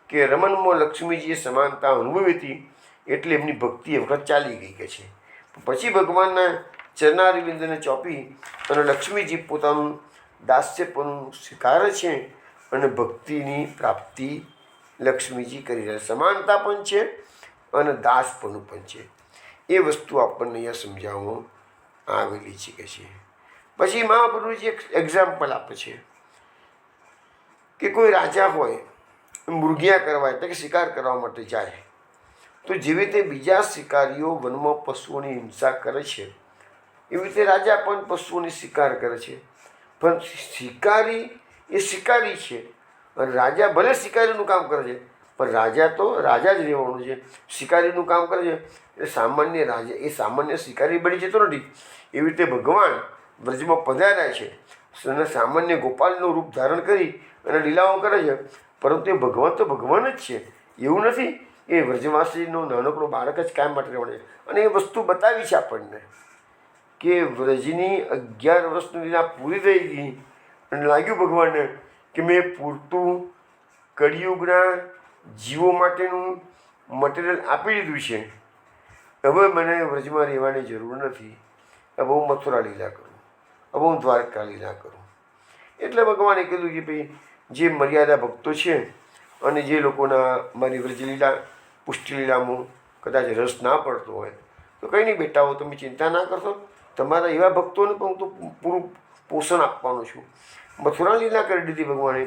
A: કે રમણમાં લક્ષ્મીજીએ સમાનતા અનુભવી હતી, એટલે એમની ભક્તિ એ વખત ચાલી ગઈ કે છે. પછી ભગવાનના ચરણારવિંદને ચોંપી અને લક્ષ્મીજી પોતાનું દાસ્યપણું સ્વીકારે છે અને ભક્તિની પ્રાપ્તિ લક્ષ્મીજી કરી રહ્યા. સમાનતા પણ છે અને દાસપણું પણ છે. એ વસ્તુ આપણને અહીંયા સમજાવવામાં આવેલી છે કે છે. પછી મહાપ્રભુજી એક એક્ઝામ્પલ આપે છે કે કોઈ રાજા હોય, મૃગિયા કરવા એટલે કે શિકાર કરવા માટે જાય, તો જેવી રીતે બીજા શિકારીઓ વનમાં પશુઓની હિંસા કરે છે, એવી રીતે રાજા પણ પશુઓની શિકાર કરે છે. પણ શિકારી એ શિકારી છે, અને રાજા ભલે શિકારીનું કામ કરે છે, પણ રાજા તો રાજા જ રહેવાનું છે. શિકારીનું કામ કરે છે એટલે સામાન્ય રાજા એ સામાન્ય શિકારી બની જતો નથી. એવી રીતે ભગવાન વ્રજમાં પધાર્યા છે અને સામાન્ય ગોપાલનું રૂપ ધારણ કરી અને લીલાઓ કરે છે, પરંતુ એ ભગવાન તો ભગવાન જ છે. એવું નથી એ વ્રજવાસીનો નાનકડો બાળક જ કાયમ માટે રહેવાનું છે. અને એ વસ્તુ બતાવી છે આપણને કે વ્રજની 11 વર્ષની લીલા પૂરી થઈ ગઈ અને લાગ્યું ભગવાનને કે મેં પૂરતું કળિયુગના જીવો માટેનું મટીરિયલ આપી દીધું છે. હવે મને વ્રજમાં રહેવાની જરૂર નથી. હવે હું મથુરા લીલા કરું, હવે હું દ્વારકા લીલા કરું. એટલે ભગવાને કીધું કે ભાઈ જે મર્યાદા ભક્તો છે અને જે લોકોના મારી વ્રજલીલા પુષ્ટિલીલામાં કદાચ રસ ના પડતો હોય તો કંઈ નહીં બેટાઓ, તમે ચિંતા ના કરશો. તમારા એવા ભક્તોને પણ હું તો પૂરું પોષણ આપવાનું છું. મથુરા લીલા કરી દીધી ભગવાને,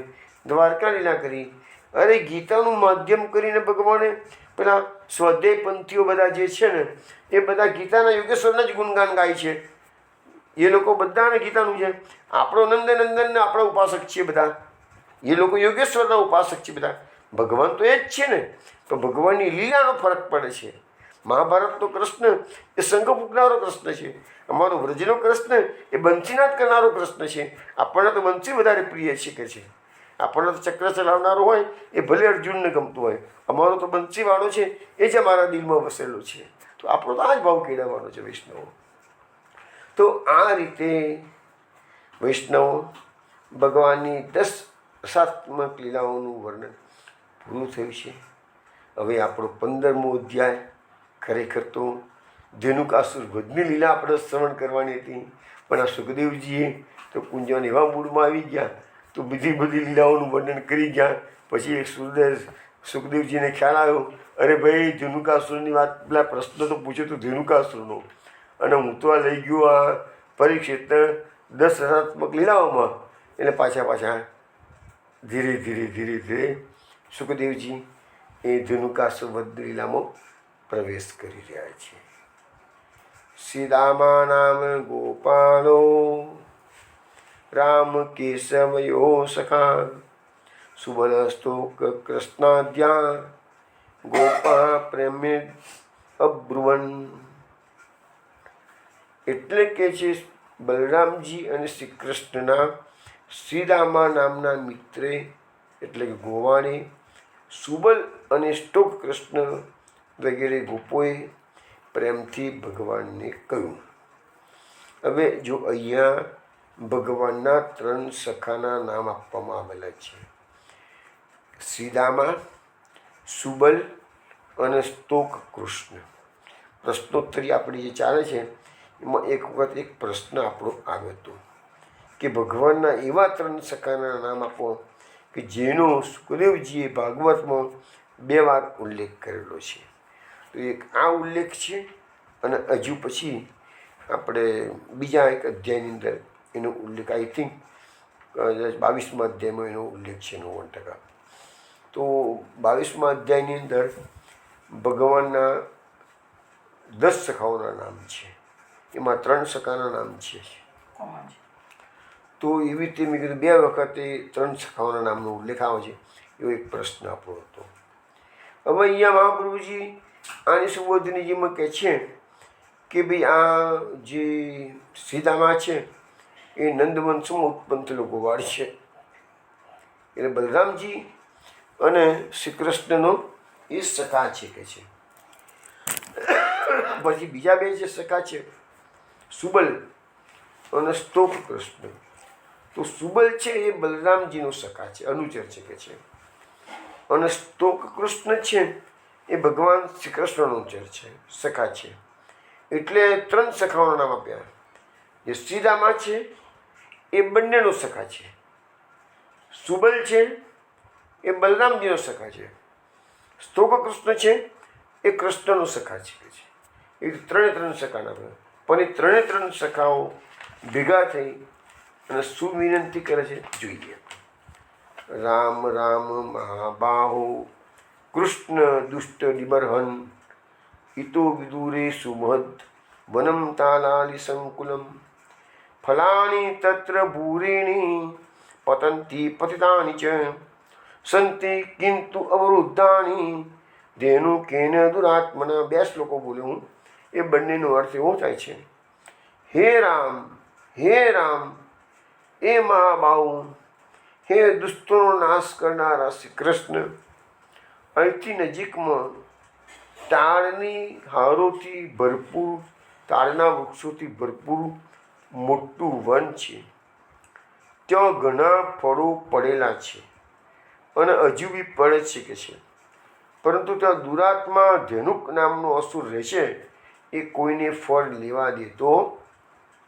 A: દ્વારકા લીલા કરી. અરે ગીતાનું માધ્યમ કરીને ભગવાને પેલા સ્વાધ્યાય પંથીઓ બધા જે છે ને એ બધા ગીતાના યોગેશ્વરના જ ગુણગાન ગાય છે. એ લોકો બધાને ગીતાનું છે. આપણો નંદનંદનને આપણા ઉપાસક છીએ બધા. એ લોકો યોગેશ્વરના ઉપાસક છે બધા. ભગવાન તો એ જ છે ને. તો ભગવાનની લીલાનો ફરક પડે છે. મહાભારતનો કૃષ્ણ એ શંખ ફૂંકનારો કૃષ્ણ છે. અમારો વ્રજનો કૃષ્ણ એ બંસીનાથ કરનારો કૃષ્ણ છે. આપણને તો બંસી વધારે પ્રિય છે કે છે. આપણને તો ચક્ર ચલાવનારો હોય એ ભલે અર્જુનને ગમતું હોય, અમારો તો બંસીવાળો છે એ જ અમારા દિલમાં વસેલો છે. તો આપણો તો આ જ ભાવ કેળવવાનો છે વૈષ્ણવો. તો આ રીતે વૈષ્ણવો ભગવાનની 10 રસાત્મક લીલાઓનું વર્ણન પૂરું થયું છે. હવે આપણો 15મો અધ્યાય ખરેખર તો ધેનુકાસુર વધની લીલા આપણે શ્રવણ કરવાની હતી, પણ આ સુખદેવજીએ તો કુંજવાન એવા મૂડમાં આવી ગયા તો બધી લીલાઓનું વર્ણન કરી ગયા. પછી સુખદેવજીને ખ્યાલ આવ્યો, અરે ભાઈ ધેનુકાસુરની વાત, પેલા પ્રશ્ન તો પૂછ્યો તો ધેનુકાસુરનો, અને હું તો આ લઈ ગયો આ પરીક્ષિત 10 રસાત્મક લીલાઓમાં. એટલે પાછા ધીરે ધીરે ધીરે ધીરે સુખદેવજી એ ધનુકાસુવધ લીલામાં પ્રવેશ કરી રહ્યા છે. શ્રીરામા નામ ગોપાલો રામ કેશવયો સખા સુબલસ્તોક કૃષ્ણાદ્યા ગોપા પ્રેમે અબ્રુવન. એટલે કે છે બલરામજી અને શ્રી કૃષ્ણના શ્રીરામા નામના મિત્રે એટલે કે ગોવાણે સુબલ અને સ્ટોક કૃષ્ણ વગેરે ગોપોએ પ્રેમથી ભગવાનને કહ્યું. હવે જો અહીંયા ભગવાનના 3 સખાના નામ આપવામાં આવેલા છે, શ્રીરામા, સુબલ અને સ્તોક કૃષ્ણ. પ્રશ્નોત્તરી આપણી જે ચાલે છે એમાં એક વખત એક પ્રશ્ન આપણો આવ્યો હતો કે ભગવાનના એવા 3 સખાના નામ આપો કે જેનો સુખદેવજીએ ભાગવતમાં 2 વાર ઉલ્લેખ કરેલો છે. તો એક આ ઉલ્લેખ છે અને હજુ પછી આપણે બીજા એક અધ્યાયની અંદર એનો ઉલ્લેખ આઈ થિંક 22મા અધ્યાયમાં એનો ઉલ્લેખ છે 90%. તો 22મા અધ્યાયની અંદર ભગવાનના 10 સખાઓના નામ છે, એમાં 3 સખાના નામ છે. તો એવી રીતે મેં કીધું 2 વખતે 3 સખાઓના નામનો ઉલ્લેખ આવે છે. એવો એક પ્રશ્ન આપણો હતો. હવે અહીંયા મહાપ્રભુજી આની સુબોધનીજીમાં કહે છે કે ભાઈ આ જે સીતામા છે એ નંદવંશમાં ઉત્પન્ન થયેલો ગોવાળ છે. એટલે બલરામજી અને શ્રી કૃષ્ણનો એ સખા છે કે છે. પછી બીજા 2 જે સખા છે સુબલ અને સ્તોક કૃષ્ણ. તો સુબલ છે એ બલરામજીનો સખા છે, અનુચર છે કે છે, અને સ્તોક કૃષ્ણ છે એ ભગવાન શ્રી કૃષ્ણનો અનુચર છે, સખા છે. એટલે 3 સખાઓના નામ આપ્યા. જે શ્રીરામા છે એ બંનેનો સખા છે, સુબલ છે એ બલરામજીનો સખા છે, સ્તોક કૃષ્ણ છે એ કૃષ્ણનો સખા છે. એ 3 સખાના પણ એ 3 સખાઓ ભેગા થઈ અને શું વિનંતી કરે છે જોઈએ. રામ રામ મહાબાહો કૃષ્ણ દુષ્ટ નિબર્હન હિતો વિદુરે સુમહદ વનમ તાલાલી સંકુલમ ફલાની તત્ર ભૂરીણી પતંતી પતિતાની ચ સંતિ કિંતુ અવરુદ્ધાની ધેનુ કેન દુરાત્મના. 2 શ્લોકો બોલ્યો હું. એ બંનેનો અર્થ એવો થાય છે, હે રામ એ મહાબાહુ, હે દુષ્ટોનો નાશ કરનારા શ્રી કૃષ્ણ, અહીંથી નજીકમાં તાળની હારોથી ભરપૂર, તાળના વૃક્ષોથી ભરપૂર મોટું વન છે. ત્યાં ઘણા ફળો પડેલા છે અને હજુ બી પડે છે કે છે, પરંતુ ત્યાં દુરાત્મા ધેનુક નામનો અસુર રહેશે, એ કોઈને ફળ લેવા દેતો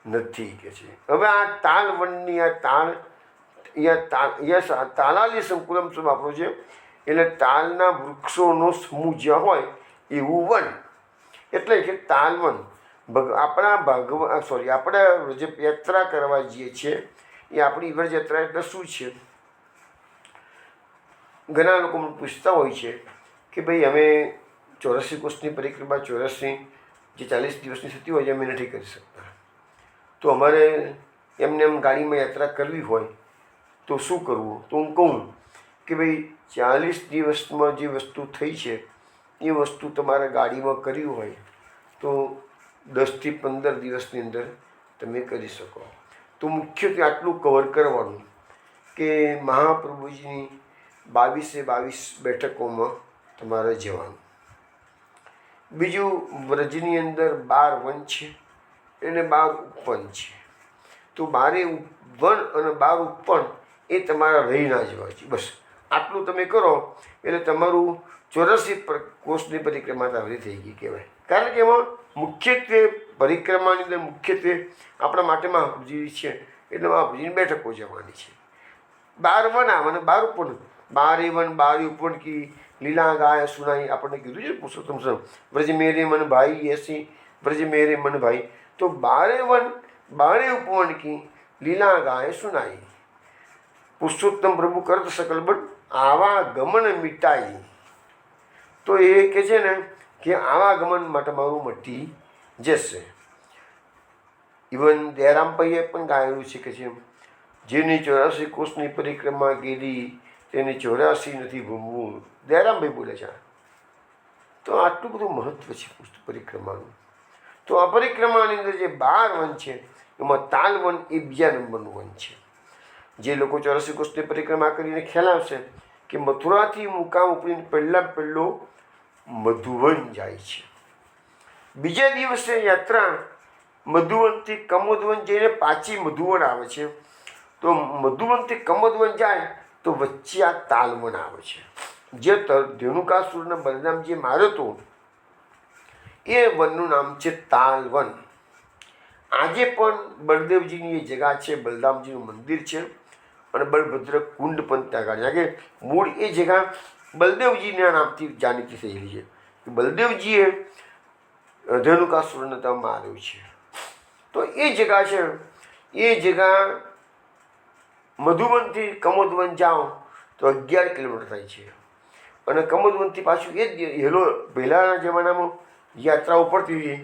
A: નથી કે છે. હવે આ તાલ વનની આ તાલાલી સંકુલમ શું વાપરો છે, એટલે તાલના વૃક્ષોનો સમૂહ જ્યાં હોય એવું વન, એટલે કે તાલવન. આપણે જે યાત્રા કરવા જઈએ છીએ એ આપણી વ્રજયાત્રા એટલે શું છે? ઘણા લોકો મને પૂછતા હોય છે કે ભાઈ અમે 84 કોષની પરિક્રમા 84 જે 40 દિવસની થતી હોય અમે નથી કરી શકતા, તો અમારે એમને એમ ગાડીમાં યાત્રા કરવી હોય તો શું કરવું? તો હું કહું કે ભાઈ 40 દિવસમાં જે વસ્તુ થઈ છે એ વસ્તુ તમારે ગાડીમાં કરવી હોય તો 10 થી 15 દિવસની અંદર તમે કરી શકો. તો મુખ્યત્વે આટલું કવર કરવાનું કે મહાપ્રભુજીની 22 બેઠકોમાં તમારે જવાનું. બીજું, વ્રજની અંદર 12 વન છે અને 12 ઉપવન છે. તો 12 વન અને 12 ઉપવન એ તમારા રહી ના જવા છે. બસ આટલું તમે કરો એટલે તમારું 84 કોષની પરિક્રમા તાવરી થઈ ગઈ કહેવાય. કારણ કે એમાં મુખ્યત્વે પરિક્રમાની અંદર મુખ્યત્વે આપણા માટે મહાપ્રભુજી છે, એટલે મહાપ્રભુજીની બેઠકો જવાની છે. 12 વન આવે અને 12 ઉપવન. 12 વન 12 ઉપવન કી લીલા ગાય સુનાઈ આપણને કીધું છે પુરુષોત્તમ સ્વરૂપ. વ્રજ મેરે મન ભાઈ એસી વ્રજ મેરે મન ભાઈ. તો 12 વન 12 ઉપવન કી લીલા ગાય સુનાઈ. પુરુષોત્તમ પ્રભુ કરત સકલ બળ આવા ગમન મિટાઈ. તો એ કહે છે ને કે આવા ગમન માટે મારું મટી જશે. ઇવન દયારામભાઈએ પણ ગાયેલું છે કે છે જેની 84 કોષની પરિક્રમા કરી તેને 84 નથી ભૂમવું. દયારામભાઈ બોલે છે. તો આટલું બધું મહત્વ છે પરિક્રમાનું. તો આ પરિક્રમાની અંદર જે 12 વન છે એમાં તાલ વન એ બીજા નંબરનું વન છે. જે લોકો 84 કોષની પરિક્રમા કરીને ખ્યાલ આવશે કે મથુરાથી મુકામ ઉપરીને પહેલો મધુવન જાય છે. બીજા દિવસે યાત્રા મધુવનથી કમોદવન જઈને પાછી મધુવન આવે છે. તો મધુવનથી કમોદવન જાય તો વચ્ચે આ તાલવન આવે છે. જે ધેનુકાસુરને બલરામજીએ માર્યો હતો એ વનનું નામ છે તાલવન. આજે પણ બળદેવજીની એ જગા છે, બલરામજીનું મંદિર છે અને બળભદ્ર કુંડ પણ ત્યાં આગળ. કારણ કે મૂળ એ જગા બલદેવજીના નામથી જાણીતી થયેલી છે કે બલદેવજીએ ધેનુકાસુરને ત્યાં માર્યો છે. તો એ જગા છે, એ જગા મધુવનથી કમોદવન જાઓ તો 11 કિલોમીટર થાય છે. અને કમોદવનથી પાછું એ જ હેલો પહેલાંના જમાનામાં યાત્રા ઉપડતી હતી.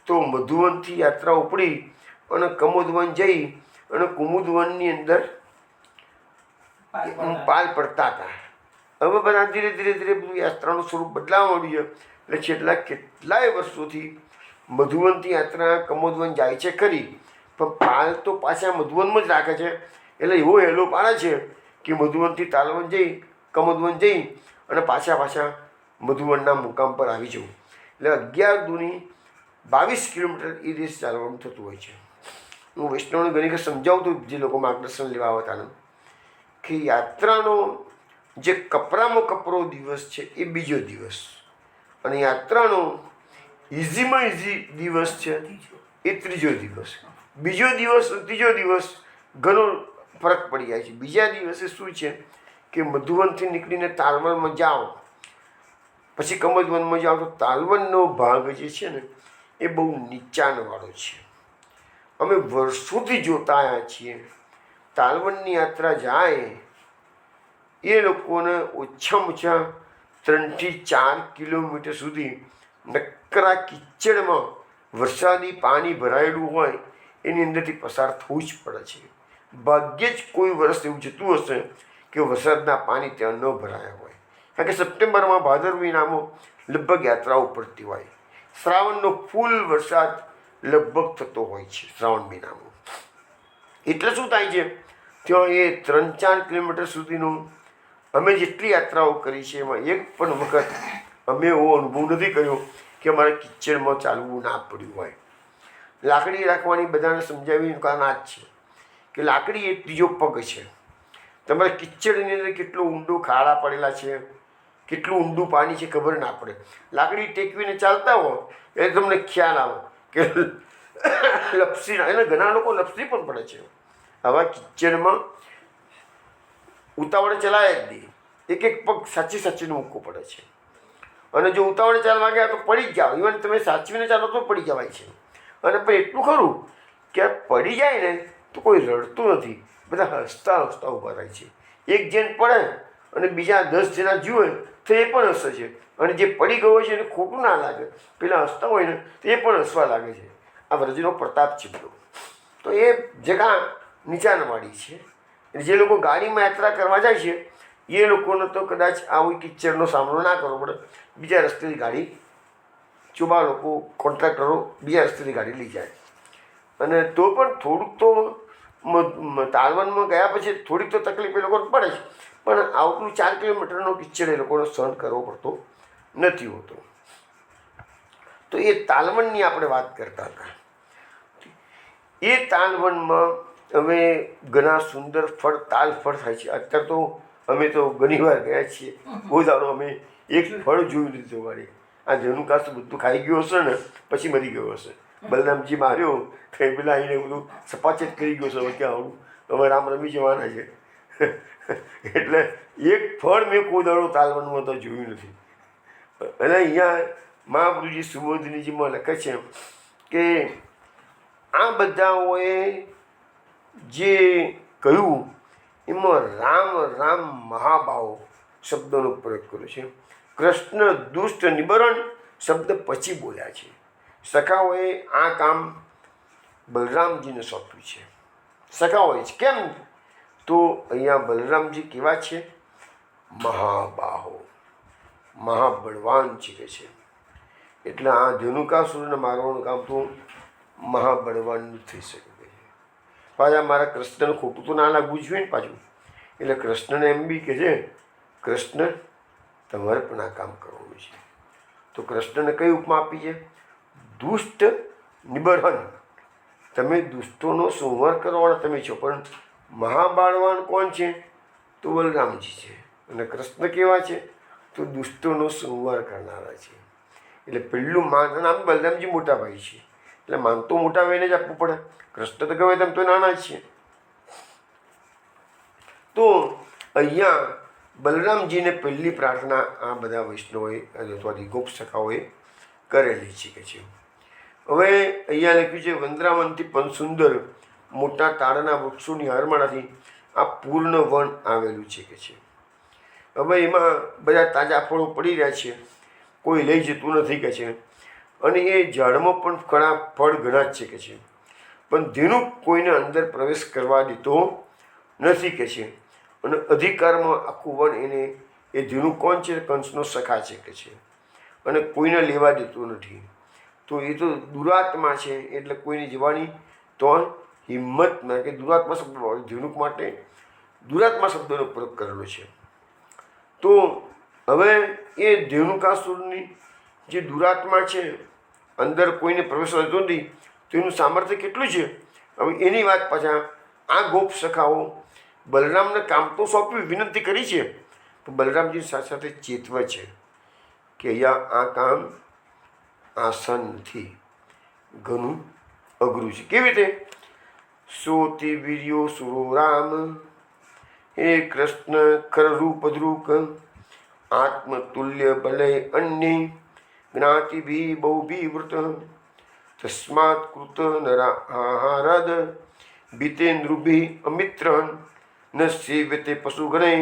A: તો મધુવનથી યાત્રા ઉપડી અને કમોદવન જઈ અને કુમુદવનની અંદર પાલ પડતા હતા. હવે બધા ધીરે ધીરે બધું યાત્રાનું સ્વરૂપ બદલાવા માંડ્યું છે. એટલે છેલ્લા કેટલાય વર્ષોથી મધુવનથી યાત્રા કમોદવન જાય છે ખરી, પણ પાલ તો પાછા મધુવનમાં જ રાખે છે. એટલે એવો હેલો પાડે છે કે મધુવનથી તાલવન જઈ કમોદવન જઈ અને પાછા મધુવનના મુકામ પર આવી જવું. એટલે 11 દૂની 22 કિલોમીટર એ દેશ ચાલવાનું થતું હોય છે. હું વૈષ્ણવને ઘણી વખત સમજાવતું જે લોકો માર્ગદર્શન લેવા આવતા કે યાત્રાનો જે કપરો દિવસ છે એ બીજો દિવસ અને યાત્રાનો ઇઝીમાં ઇઝી દિવસ છે એ ત્રીજો દિવસ. બીજો દિવસ અને ત્રીજો દિવસ ઘણો ફરક પડી જાય છે. બીજા દિવસે શું છે કે મધુવનથી નીકળીને તાલવનમાં જાઓ પછી કમોદવનમાં જાઓ તો તાલવનનો ભાગ જે છે ને એ બહુ નીચાણવાળો છે. અમે વર્ષોથી જોતા આવ્યા છીએ તાલવનની યાત્રા જાય એ લોકોને ઓછામાં ઓછા 3 થી 4 કિલોમીટર સુધી નકરા કિચડમાં વરસાદી પાણી ભરાયેલું હોય એની અંદરથી પસાર થવું જ પડે છે. ભાગ્યે જ કોઈ વર્ષ એવું જતું હશે કે વરસાદના પાણી ત્યાં ન ભરાયા હોય. કારણ કે સપ્ટેમ્બરમાં ભાદર મહિનામાં લગભગ યાત્રાઓ પડતી હોય. શ્રાવણનો ફૂલ વરસાદ લગભગ થતો હોય છે શ્રાવણ મહિનામાં. એટલે શું થાય છે ત્યાં એ 3-4 કિલોમીટર સુધીનું અમે જેટલી યાત્રાઓ કરી છે એમાં એક પણ વખત અમે એવો અનુભવ નથી કર્યો કે અમારે કિચડમાં ચાલવું ના પડ્યું હોય. લાકડી રાખવાની બધાને સમજાવીનું કારણ આ જ છે કે લાકડી એ ત્રીજો પગ છે. તમારે કિચડની અંદર કેટલો ઊંડો ખાડા પડેલા છે, કેટલું ઊંડું પાણી છે ખબર ના પડે. લાકડી ટેકવીને ચાલતા હો એટલે તમને ખ્યાલ આવે કે લપસી એને ઘણા લોકો લપસી પણ પડે છે. આવા કિચડમાં ઉતાવળે ચલાય જ નહીં. એક પગ સાચીને મૂકવો પડે છે. અને જો ઉતાવળે ચાલવા ગયા તો પડી જ જાઓ. ઇવન તમે સાચવીને ચાલો તો પડી જવાય છે. અને પણ એટલું ખરું કે પડી જાય ને તો કોઈ રડતું નથી, બધા હસતા ઊભા થાય છે. એક જણ પડે અને બીજા 10 જણા જુએ તો એ પણ હસે છે. અને જે પડી ગયો છે એને ખોટું ના લાગે, પેલા હસતા હોય ને તો એ પણ હસવા લાગે છે. આ વ્રજનો પ્રતાપ છે બધો. તો એ જગા નીચાણવાળી છે. જે લોકો ગાડીમાં યાત્રા કરવા જાય છે એ લોકોને તો કદાચ આવી કિચડનો સામનો ના કરવો પડે. બીજા રસ્તેથી ગાડી ચોબા લોકો કોન્ટ્રાક્ટરો બીજા રસ્તેથી ગાડી લઈ જાય. અને તો પણ થોડુંક તો તાલવનમાં ગયા પછી થોડીક તો તકલીફ એ લોકોને પડે છે, પણ આટલું 4 કિલોમીટરનો કિચડ એ લોકોને સહન કરવો પડતો નથી હોતો. તો એ તાલવનની આપણે વાત કરતા હતા. એ તાલવનમાં અમે ઘણા સુંદર તાલ ફળ થાય છે. અત્યારે તો અમે તો ઘણી વાર ગયા છીએ. બહુ દાડો અમે એક ફળ જોયું નથી જોવાડી. આ ધેનુકાસુર બધું ખાઈ ગયો હશે ને પછી મરી ગયો હશે. બલરામજી માર્યો કંઈ પેલા આવીને બધું સપાચેટ કરી ગયો છે. હવે ક્યાં આવું હવે રામ રમી જવાના છે. એટલે એક ફળ મેં કોઈ દાડો તાલવનમાં તો જોયું નથી. અને અહીંયા મહાપ્રભુજી સુબોધનીજીમાં લખે છે કે આ બધાઓએ જે કહ્યું એમાં રામ રામ મહાભાવો શબ્દનો પ્રયોગ કર્યો છે. કૃષ્ણ દુષ્ટ નિબરણ શબ્દ પછી બોલ્યા છે. સખાઓએ આ કામ બલરામજીને સોંપ્યું છે. સખાઓએ જ કેમ? તો અહીંયા બલરામજી કેવા છે? મહાબાહો, મહાબળવાન છે કે છે. એટલે આ ધનુકાસુરને મારવાનું કામ તો મહાબળવાનનું થઈ શકે છે. પાછા મારા કૃષ્ણને ખોટું તો ના લાગવું જોઈએ ને પાછું. એટલે કૃષ્ણને એમ બી કે છે, કૃષ્ણ તમારે પણ આ કામ કરવાનું છે. તો કૃષ્ણને કઈ ઉપમા આપી છે? દુષ્ટ નિબર્હન. તમે દુષ્ટોનો સંહાર કરવાના તમે છો, પણ મહાબળવાન કોણ છે? તો બલરામજી છે. અને કૃષ્ણ કેવા છે? તો દુષ્ટોનો સંહાર કરનારા છે. એટલે પહેલું માન નામ બલરામજી મોટા ભાઈ છે, એટલે માન તો મોટા ભાઈને જ આપવું પડે. કૃષ્ણ તો ગમે તેમ તો નાના જ છે. તો અહીંયા બલરામજીને પહેલી પ્રાર્થના આ બધા વૈષ્ણવોએ અથવા ગોપ સખાઓએ કરેલી છે કે છે. હવે અહીંયા લખ્યું છે, વંદ્રાવનથી પણ સુંદર મોટા તાળના વૃક્ષોની હારમાળાથી આ પૂર્ણ વન આવેલું છે કે છે. હવે એમાં બધા તાજા ફળો પડી રહ્યા છે, કોઈ લઈ જતું નથી કે છે. અને એ ઝાડમાં પણ ઘણા ફળ ઘણા જ છે કે છે, પણ ધેનુ કોઈને અંદર પ્રવેશ કરવા દેતો નથી કે છે. અને અધિકારમાં આખું વન એને એ ધેનુ કોણ છે? કંસનો સખા છે કે છે. અને કોઈને લેવા દેતો નથી. તો એ તો દુરાત્મા છે, એટલે કોઈને જવાની તો હિંમત ના કે દુરાત્મા શબ્દ ધેનુક માટે દુરાત્મા શબ્દનો પ્રયોગ કરેલો છે. તો હવે એ ધેનુકાસુરની જે દુરાત્મા છે, અંદર કોઈને પ્રવેશ લેતો નથી, તેનું સામર્થ્ય કેટલું છે? હવે એની વાત પાછા આ ગોપ સખાઓ બલરામને કામ તો સોંપ્યું, વિનંતી કરી છે, તો બલરામજી સાથે સાથે ચેતવે છે કે અહીંયા આ કામ આસાન નથી, ઘણું અઘરું છે. કેવી રીતે? સોતિ વીર્યો સુરો રામ, હે કૃષ્ણ ખરરૂપ ધ્રુક, આત્મતુલ્ય બલય અન્ય, જ્ઞાતિભી બહુભી વૃત, તસ્માત્ કૃત નરાહારદ, બીતેન્દ્રુભિ અમિત્રહન, ન સેવ્યતે પશુગણે,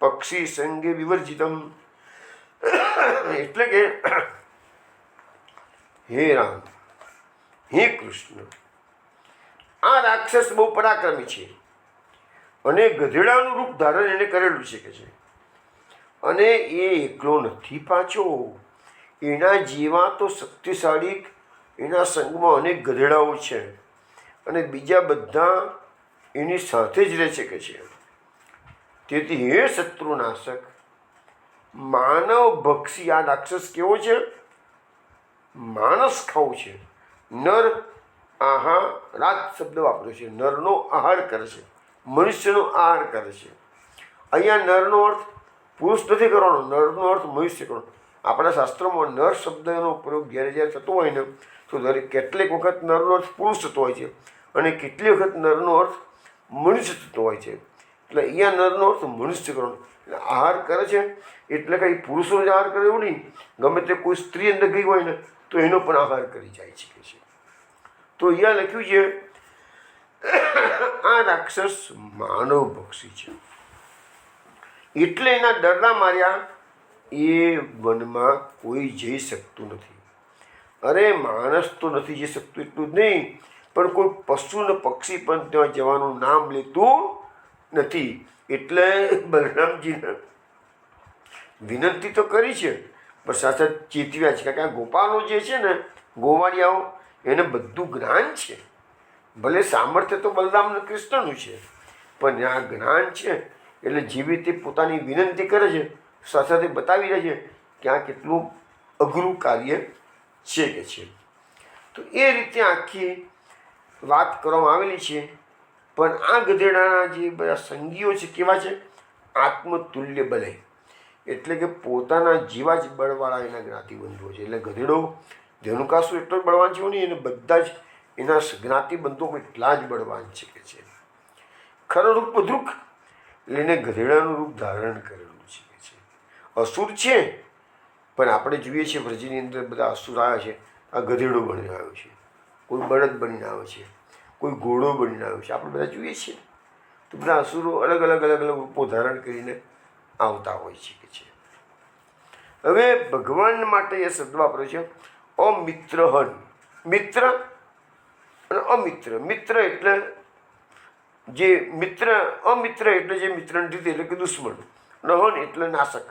A: પક્ષી સંગે વિવર્જિતમ. એટલે કે હે રામ, હે કૃષ્ણ, આ રાક્ષસ બહુ પરાક્રમી છે અને ગધેડાનું રૂપ ધારણ એને કરેલું છે કે છે. અને એ એકલો નથી પાછો, એના જેવા તો શક્તિશાળી એના સંગમાં અનેક ગધેડાઓ છે અને બીજા બધા એની સાથે જ રહે છે કે છે. તેથી હે શત્રુનાશક, માનવ ભક્ષી આ રાક્ષસ કેવો છે? માણસ ખાવું છે. નર આહારાત શબ્દ વાપર્યો છે. નરનો આહાર કરે છે, મનુષ્યનો આહાર કરે છે. અહીંયા નરનો અર્થ પુરુષ નથી કરવાનો, નરનો અર્થ મનુષ્ય કરવાનો. આપણા શાસ્ત્રોમાં નર શબ્દનો પ્રયોગ જ્યારે જ્યારે થતો હોય ને, તો દરેક કેટલીક વખત નરનો અર્થ પુરુષ થતો હોય છે અને કેટલી વખત નરનો અર્થ મનુષ્ય થતો હોય છે. એટલે અહીંયા નરનો અર્થ મનુષ્ય કરવાનો. એટલે આહાર કરે છે એટલે કંઈ પુરુષનો જ આહાર કરે એવું નહીં, ગમે તે કોઈ સ્ત્રી અંદર ગઈ હોય ને તો એનો પણ આહાર કરી જાય છે કે છે. તો અહીંયા લખ્યું છે આ રાક્ષસ માનવ ભક્ષી છે, એટલે એના ડરના માર્યા એ વનમાં કોઈ જઈ શકતું નથી. અરે માણસ તો નથી જઈ શકતું એટલું જ નહીં, પણ કોઈ પશુ ને પક્ષી પણ ત્યાં જવાનું નામ લેતું નથી. એટલે બલરામજીને વિનંતી તો કરી છે, પણ સાથે ચેતવ્યા છે. કારણ કે આ ગોપાલો જે છે ને, ગોવાળિયાઓ, એને બધું જ્ઞાન છે. ભલે સામર્થ્ય તો બલરામ અને કૃષ્ણનું છે, પણ આ જ્ઞાન છે એટલે જેવી રીતે પોતાની વિનંતી કરે છે, સાથે સાથે બતાવી રહે છે કે આ કેટલું અઘરું કાર્ય છે કે છે. તો એ રીતે આખી વાત કરવામાં આવેલી છે. પણ આ ગધેડાના જે બધા સંગીઓ છે કેવા છે? આત્મતુલ્ય બલય, એટલે કે પોતાના જેવા જ બળવાળા એના જ્ઞાતિબંધુઓ છે. એટલે ગધેડો ધેનુકાસુર એટલો જ બળવાન છે નહીં, એને બધા જ એના જ્ઞાતિબંધો એટલા જ બળવાન છે કે છે. ખરો રૂપ ધ્રુક, એટલે એને ગધેડાનું રૂપ ધારણ કરેલું છે કે છે. અસુર છે, પણ આપણે જોઈએ છીએ વ્રજની અંદર બધા અસુર આવ્યા છે. આ ગધેડો બનીને આવ્યો છે, કોઈ બળદ બનીને આવે છે, કોઈ ઘોડો બનીને આવ્યો છે, આપણે બધા જોઈએ છીએ. તો બધા અસુરો અલગ અલગ અલગ અલગ રૂપો ધારણ કરીને આવતા હોય છે કે છે. હવે ભગવાન માટે એ શબ્દ વાપર્યો છે અમિત્રહન. મિત્ર અને અમિત્ર. મિત્ર એટલે જે મિત્ર, અમિત્ર એટલે જે મિત્ર નથી એટલે કે દુશ્મન, અને હન એટલે નાશક.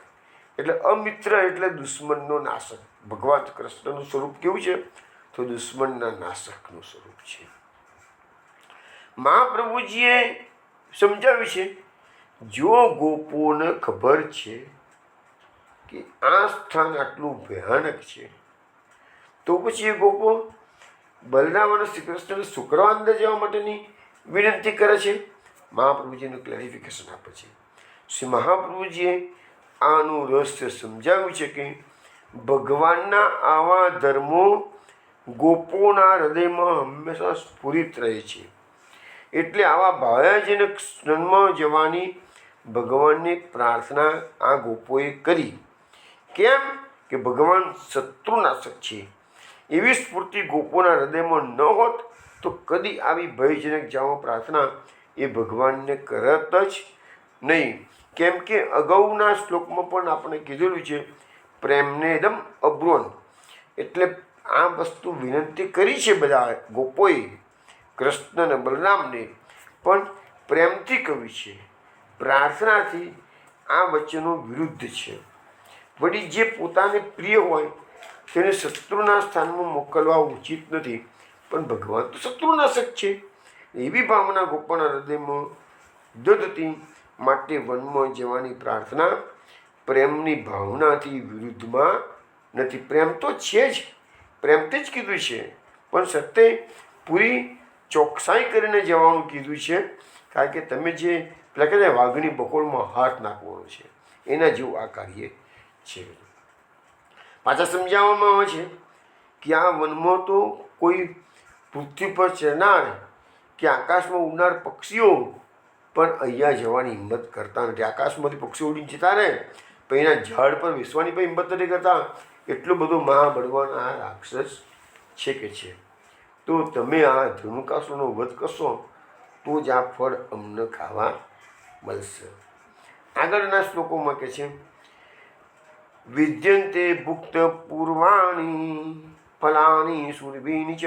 A: એટલે અમિત્ર એટલે દુશ્મનનો નાશક. ભગવાન કૃષ્ણનું સ્વરૂપ કેવું છે? તો દુશ્મનના નાશકનું સ્વરૂપ છે. મહાપ્રભુજીએ સમજાવ્યું છે, જો ગોપોને ખબર છે કે આ સ્થાન આટલું ભયાનક છે, તો પછી એ ગોપો બલરામ અને શ્રી કૃષ્ણને શું કરવા અંદર જવા માટેની વિનંતી કરે છે? મહાપ્રભુજીનું ક્લેરિફિકેશન આપે છે. શ્રી મહાપ્રભુજીએ આનું રહસ્ય સમજાવ્યું છે કે ભગવાનના આવા ધર્મો ગોપોના હૃદયમાં હંમેશા સ્ફુરિત રહે છે. એટલે આવા ભયજનક સ્નાનમાં જવાની ભગવાનની પ્રાર્થના આ ગોપોએ કરી. કેમ કે ભગવાન શત્રુનાશક છે. એવી સ્ફૂર્તિ ગોપોના હૃદયમાં ન હોત તો કદી આવી ભયજનક જવા પ્રાર્થના એ ભગવાનને કરત જ નહીં. કેમ કે અગાઉના શ્લોકમાં પણ આપણે કીધેલું છે, પ્રેમને એકદમ અબ્રોન. એટલે આ વસ્તુ વિનંતી કરી છે બધા ગોપોએ કૃષ્ણ અને બલરામને, પણ પ્રેમથી કહ્યું છે, પ્રાર્થનાથી. આ વચનો વિરુદ્ધ છે. વળી જે પોતાને પ્રિય હોય તેને શત્રુના સ્થાનમાં મોકલવા ઉચિત નથી, પણ ભગવાન તો શત્રુનાશક છે. એવી ભાવના ગોપોના હૃદયમાં દધતી. માટે વનમાં જવાની પ્રાર્થના પ્રેમની ભાવનાથી વિરુદ્ધમાં નથી. પ્રેમ તો છે જ, પ્રેમથી જ કીધું છે, પણ સત્ય પૂરી ચોકસાઈ કરીને જવાનું કીધું છે. કારણ કે તમે જે પેલા કહે વાઘની બકોળમાં હાથ નાખવાનો છે, એના જેવું આ કાર્ય છે. પાછા સમજાવવામાં આવે છે કે આ વનમાં તો કોઈ પૃથ્વી પર ચરનાર કે આકાશમાં ઉડનાર પક્ષીઓ પણ અહીંયા જવાની હિંમત કરતા નથી. આકાશમાંથી પક્ષીઓ ઉડીને જતા રહે, પણ એના ઝાડ પર બેસવાની પણ હિંમત નથી કરતા. એટલો બધો મહાબળવાન આ રાક્ષસ છે કે છે. તો તમે આ ધનુકાસુરનો વધ કરશો તો જ આ ફળ અમને ખાવા મળશે. આગળના શ્લોકોમાં કહે છે, વિદ્યંતે ભુક્ત પૂર્વાણી ફલાની સુરભીની ચ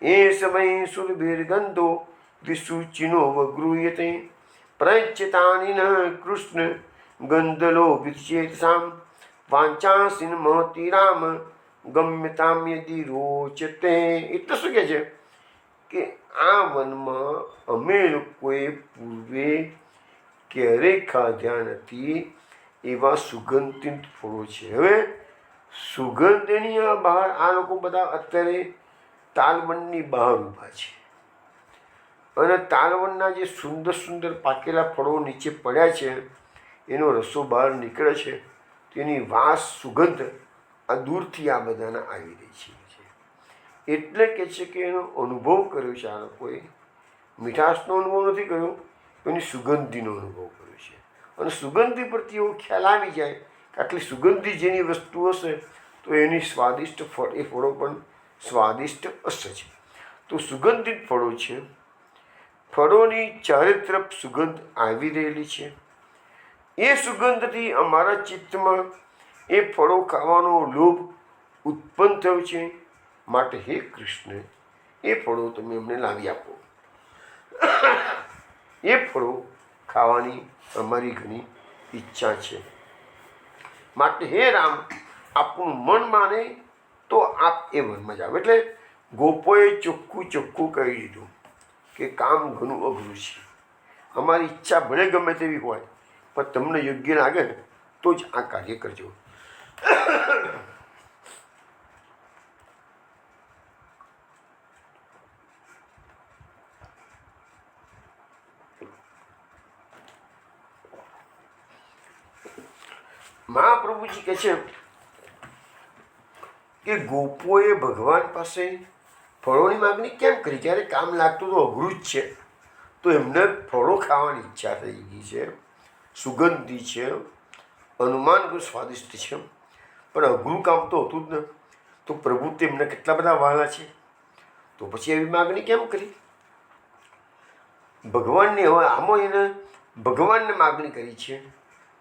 A: એ સમય સુરભીર્ગંધો વિસુચિનો વગૃહ્યતે પ્રચ્યતાની ન કૃષ્ણ ગંધલો વિચેતસામ વાંચાસીન મહતી રામ ગમ્યતામ યદિ રોચતે. એટલે શું કહે છે કે આ વનમાં અમે લોકોએ પૂર્વે ક્યારેય ખાધ્યા નથી એવા સુગંધિત ફળો છે. હવે સુગંધની આ બહાર આ લોકો બધા અત્યારે તાલવનની બહાર ઊભા છે, અને તાલવનના જે સુંદર સુંદર પાકેલા ફળો નીચે પડ્યા છે એનો રસો બહાર નીકળે છે. તેની વાસ સુગંધ આ દૂરથી આ બધાને આવી રહી છે. એટલે કે છે કે એનો અનુભવ કર્યો છે આ લોકોએ. મીઠાશનો અનુભવ નથી કર્યો, એની સુગંધીનો અનુભવ કર્યો છે. અને સુગંધી પરથી એવો ખ્યાલ આવી જાય કે આટલી સુગંધી જેની વસ્તુ હશે તો એની સ્વાદિષ્ટ ફળ, એ ફળો પણ સ્વાદિષ્ટ હશે છે. તો સુગંધિત ફળો છે. ફળોની ચારે તરફ સુગંધ આવી રહેલી છે. એ સુગંધથી અમારા ચિત્તમાં એ ફળો ખાવાનો લોભ ઉત્પન્ન થયો છે. માટે હે કૃષ્ણ, એ ફળો તમે અમને લાવી આપો. એ ફળો ખાવાની અમારી ઘણી ઈચ્છા છે. માટે હે રામ, આપનું મન માને તો આપ એ વનમાં જાઓ. એટલે ગોપોએ ચોખ્ખું ચોખ્ખું કહી દીધું કે કામ ઘણું અઘરું છે. અમારી ઈચ્છા ભલે ગમે તેવી હોય, પણ તમને યોગ્ય લાગે ને તો જ આ કાર્ય કરજો. મહાપ્રભુજી કહે છે કે ગોપોએ ભગવાન પાસે ફળોની માગણી કેમ કરી? જ્યારે કામ લાગતું તો અઘરું જ છે, તો એમને ફળો ખાવાની ઈચ્છા થઈ ગઈ છે. સુગંધી છે, અનુમાન સ્વાદિષ્ટ છે, પણ અઘરું કામ તો હતું જ ને. તો પ્રભુ તેમને કેટલા બધા વહાલા છે, તો પછી એવી માગણી કેમ કરી? ભગવાનને હવે આમાં એને ભગવાનને માગણી કરી છે,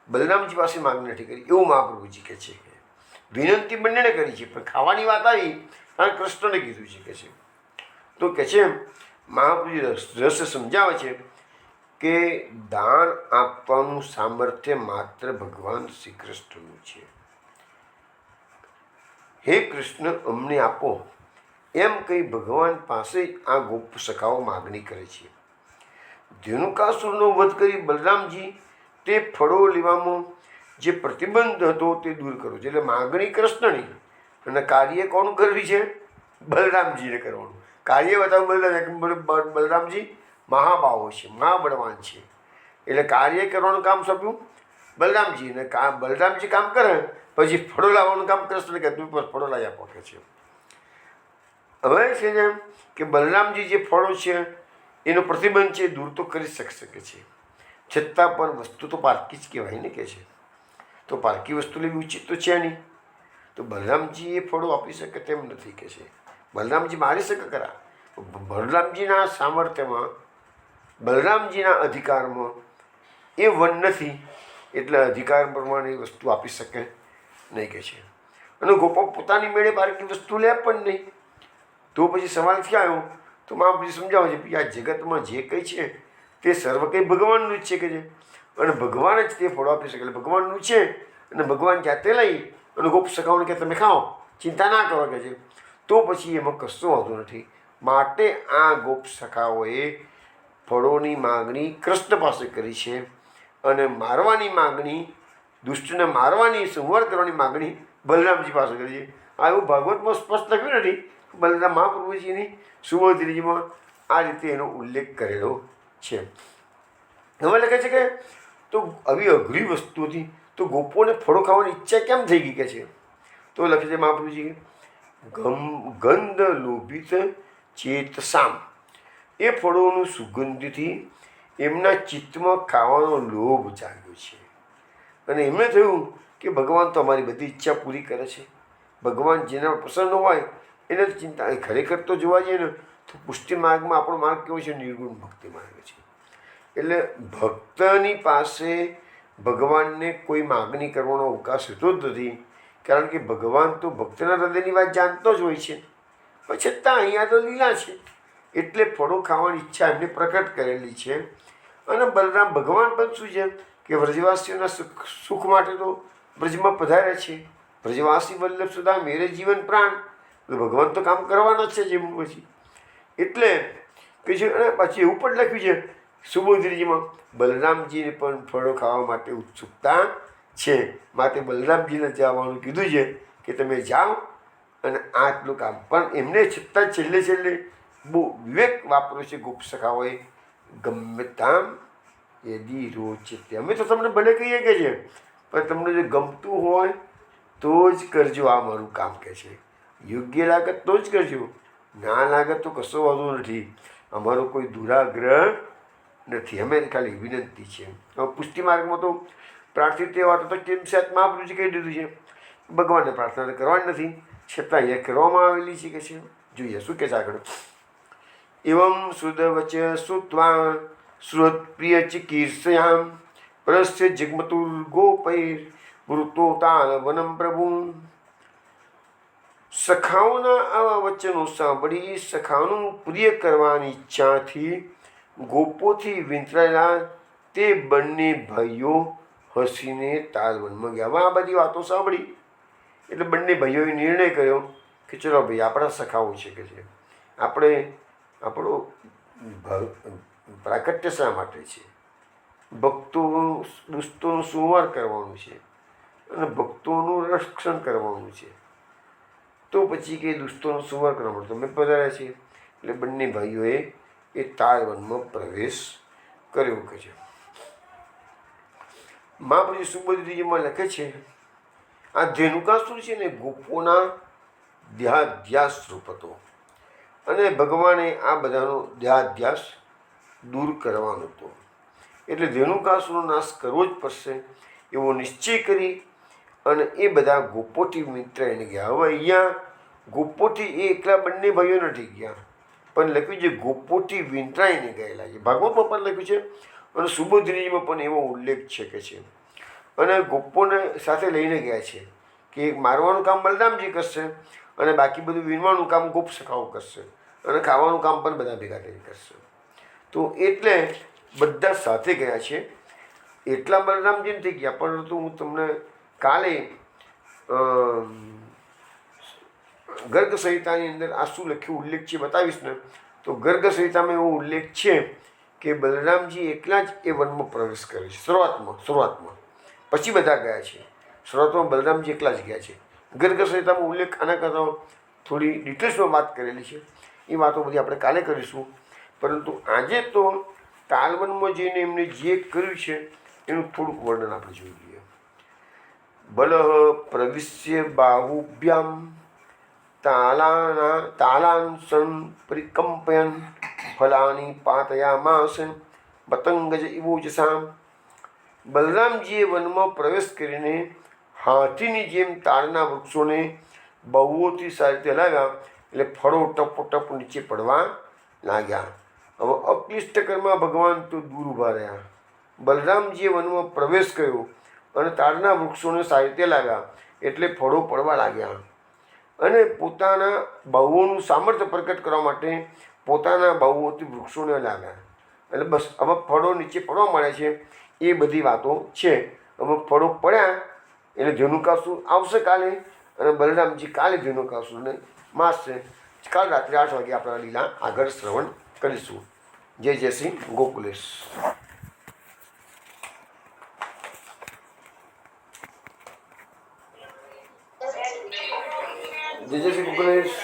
A: બલરામજી પાસે માગણી નથી કરી, એવું મહાપ્રભુજી કહે છે. વિનંતી બંનેને કરી છે, પણ ખાવાની વાત આવી અને કૃષ્ણને કીધું છે કે છે. તો કહે છે મહાપ્રભુજી રહસ્ય સમજાવે છે કે દાન આપવાનું સામર્થ્ય માત્ર ભગવાન શ્રી કૃષ્ણનું છે. હે કૃષ્ણ અમને આપો એમ કહી ભગવાન પાસે આ ગોપ સખાઓ માગણી કરે છે. ધેનુકાસુરનો વધ કરી બલરામજી તે ફળો લેવામાં જે પ્રતિબંધ હતો તે દૂર કરવો છે. એટલે માગણી કૃષ્ણની અને કાર્ય કોણ કરવી છે? બલરામજીને કરવાનું. કાર્ય બતાવું બલરામજી મહાબાહો છે, મહાબળવાન છે, એટલે કાર્ય કરવાનું કામ સોંપ્યું બલરામજી ને. બલરામજી કામ કરે પછી ફળો લાવવાનું કામ કૃષ્ણ કે તું ફળો લાવી આપો કે છે. હવે છે ને કે બલરામજી જે ફળો છે એનો પ્રતિબંધ છે દૂર તો કરી શકશે કે છે, છતાં પણ વસ્તુ તો પારકી જ કહેવાય ને કે છે. તો પારકી વસ્તુ લેવી ઉચિત તો છે નહીં. તો બલરામજી એ ફળો આપી શકે તેમ નથી કે છે. બલરામજી મારી શકે ખરા, બલરામજીના સામર્થ્યમાં, બલરામજીના અધિકારમાં એ વન નથી, એટલે અધિકાર પ્રમાણે એ વસ્તુ આપી શકે નહીં કે છે. અને ગોપો પોતાની મેળે પારકી વસ્તુ લે પણ નહીં. તો પછી સવાલ ક્યાં આવ્યો? તો મહાપ્રભુજી સમજાવે છે કે આ જગતમાં જે કંઈ છે તે સર્વ કંઈ ભગવાનનું જ છે કે છે, અને ભગવાન જ તે ફળો આપી શકે. એટલે ભગવાનનું છે અને ભગવાન જાતે લઈ અને ગોપ સખાઓને કે તમે ખાઓ, ચિંતા ના કરો કે છે. તો પછી એમાં કશું વાંધો નથી. માટે આ ગોપ સખાઓએ ફળોની માગણી કૃષ્ણ પાસે કરી છે અને મારવાની માગણી, દુષ્ટને મારવાની, સંહાર કરવાની માગણી બલરામજી પાસે કરી છે. આ એવું ભાગવતમાં સ્પષ્ટ લખ્યું નથી. બલરામ મહાપ્રભુજીની સુબોધરીજીમાં આ રીતે એનો ઉલ્લેખ કરેલો છે. હવે લખે છે કે તો આવી અઘરી વસ્તુથી તો ગોપોને ફળો ખાવાની ઈચ્છા કેમ થઈ ગઈ કે છે? તો લખે છે મહાપ્રભુજી ગંધ લોભિત ચેતસામ, એ ફળોનું સુગંધથી એમના ચિત્તમાં ખાવાનો લોભ જાગ્યો છે. અને એમને થયું કે ભગવાન તો અમારી બધી ઈચ્છા પૂરી કરે છે. ભગવાન જેના પ્રસન્ન હોય એને તો ચિંતા. ખરેખર તો જોવા જઈએ ને તો પુષ્ટિ માર્ગમાં આપણો માર્ગ કેવો છે? નિર્ગુણ ભક્તિ માર્ગ છે. એટલે ભક્તની પાસે ભગવાનને કોઈ માગણી કરવાનો અવકાશ હોતો જ નથી, કારણ કે ભગવાન તો ભક્તના હૃદયની વાત જાણતો જ હોય છે. પણ છતાં અહીંયા તો લીલા છે એટલે ફળો ખાવાની ઈચ્છા એમને પ્રકટ કરેલી છે. અને બલરામ ભગવાન પણ શું છે કે વ્રજવાસીઓના સુખ માટે તો બ્રજમાં પધારે છે. વ્રજવાસી વલ્લભ સુધા મેરે જીવન પ્રાણ, ભગવાન તો કામ કરવાના જ છે જેમ પછી. એટલે કે છે. અને પછી એવું પણ લખ્યું છે સુબોધરીજીમાં બલરામજીને પણ ફળો ખાવા માટે ઉત્સુકતા છે, માટે બલરામજીને જવાનું કીધું છે કે તમે જાઓ અને આટલું કામ. પણ એમને છતાં છેલ્લે છેલ્લે બહુ વિવેક વાપર્યો છે ગોપ સખાઓએ. ગમે તામ યદી રોચતે, અમે તો તમને ભલે કહીએ કે છે, પણ તમને જો ગમતું હોય તો જ કરજો આ મારું કામ કે છે. યોગ્ય લાગે તો જ કરજો, ના લાગે તો કશો વાંધો નથી. અમારો કોઈ દુરાગ્રહ નથી, અમે ખાલી વિનંતી છે. હવે પુષ્ટિ માર્ગમાં તો પ્રાર્થિત એ વાતો તો કેમ સાત મહાપ્રભુજી કહી દીધું છે, ભગવાનને પ્રાર્થના કરવાની નથી, છતાં અહીંયા કરવામાં આવેલી છે કે છે. જોઈએ શું કે છે આગળ. એવમ સુદવચ શ્રુત્વા શ્રુત પ્રિય ચિકીર્ષયામ પરસ્ય જગમતુર ગોપૈર વૃતો તાલ વનમ પ્રભુ. સખાઓના આવા વચનો સાંભળી સખાનું પ્રિય કરવાની ઈચ્છાથી ગોપોથી વિંતરાયેલા તે બંને ભાઈઓ હસીને તાલવનમાં ગયા. આ બધી વાતો સાંભળી એટલે બંને ભાઈઓએ નિર્ણય કર્યો કે ચલો ભાઈ આપણા સખાઓ છે કે છે, આપણે આપણો પ્રાકટ્ય શા માટે છે? ભક્તો દુષ્ટોનો સંહાર કરવાનું છે અને ભક્તોનું રક્ષણ કરવાનું છે. તો પછી કે દુષ્ટોનો સંહાર કરવા માટે તમે પધાર્યા છીએ. એટલે બંને ભાઈઓએ એ તાળવનમાં પ્રવેશ કર્યો કે છે. મહાપ્રભુ સુબોધજીમાં લખે છે આ ધેનુકાસુર છે ને ગોપોના ધ્યાધ્યાસ રૂપ હતો અને ભગવાને આ બધાનો ધ્યાધ્યાસ દૂર કરવાનો હતો. એટલે ધેનુકાસુરનો નાશ કરવો જ પડશે એવો નિશ્ચય કરી અને એ બધા ગોપોથી મિત્ર એને ગયા. હવે અહીંયા ગોપોથી એ એકલા બંને ભાઈઓ નથી ગયા, પણ લખ્યું છે ગોપોથી વીંટળાઈને ગયેલા છે. ભાગવત બાપાએ લખ્યું છે અને સુબોધનીજીમાં પણ એવો ઉલ્લેખ છે કે છે. અને ગોપોને સાથે લઈને ગયા છે કે મારવાનું કામ બલરામજી કરશે અને બાકી બધું વીણવાનું કામ ગોપ સખાઓ કરશે અને ખાવાનું કામ પણ બધા ભેગા કરી કરશે. તો એટલે બધા સાથે ગયા છે. એટલા બલરામજી નથી ગયા, પરંતુ હું તમને કાલે ગર્ગ સંહિતાની અંદર આ શું લખ્યું ઉલ્લેખ છે બતાવીશ ને. તો ગર્ગ સંહિતામાં એવો ઉલ્લેખ છે કે બલરામજી એકલા જ એ વનમાં પ્રવેશ કરે છે શરૂઆતમાં. પછી બધા ગયા છે. શરૂઆતમાં બલરામજી એકલા જ ગયા છે. ગર્ગ સંહિતામાં ઉલ્લેખ આના કરતાં થોડી ડિટેલ્સમાં વાત કરેલી છે. એ વાતો બધી આપણે કાલે કરીશું. પરંતુ આજે તો તાલવનમાં જઈને એમને જે કર્યું છે એનું થોડુંક વર્ણન આપણે જોઈ લઈએ. બલ પ્રવિશ્ય બાહુભ્યામ તાલાંસન પરિકંપયન ફલાની પાતયામાસ પતંગજ ઇવોજસામ. બલરામજીએ વનમાં પ્રવેશ કરીને હાથીની જેમ તાળના વૃક્ષોને બહુઓથી સારી રીતે હલાવ્યા, એટલે ફળો ટપ નીચે પડવા લાગ્યા. હવે અક્લિષ્ટ કર્મમાં ભગવાન તો દૂર ઊભા રહ્યા. બલરામજીએ વનમાં પ્રવેશ કર્યો અને તાળના વૃક્ષોને સારી રીતે લાવ્યા, એટલે ફળો પડવા લાગ્યા. અને પોતાના બાહુઓનું સામર્થ્ય પ્રકટ કરવા માટે પોતાના બાહુઓથી વૃક્ષોને લાવ્યા. એટલે બસ હવે ફળો નીચે પડવા મળે છે. એ બધી વાતો છે. હવે ફળો પડ્યા એટલે ધેનુકાસુર આવશે કાલે, અને બલરામજી કાલે ધેનુકાસુરને મારશે. કાલ રાત્રે 8 વાગે આપણા લીલા આગળ શ્રવણ કરીશું. જય જય શ્રી ગોકુલેશ. જય જય શ્રી ગોકુલેશ.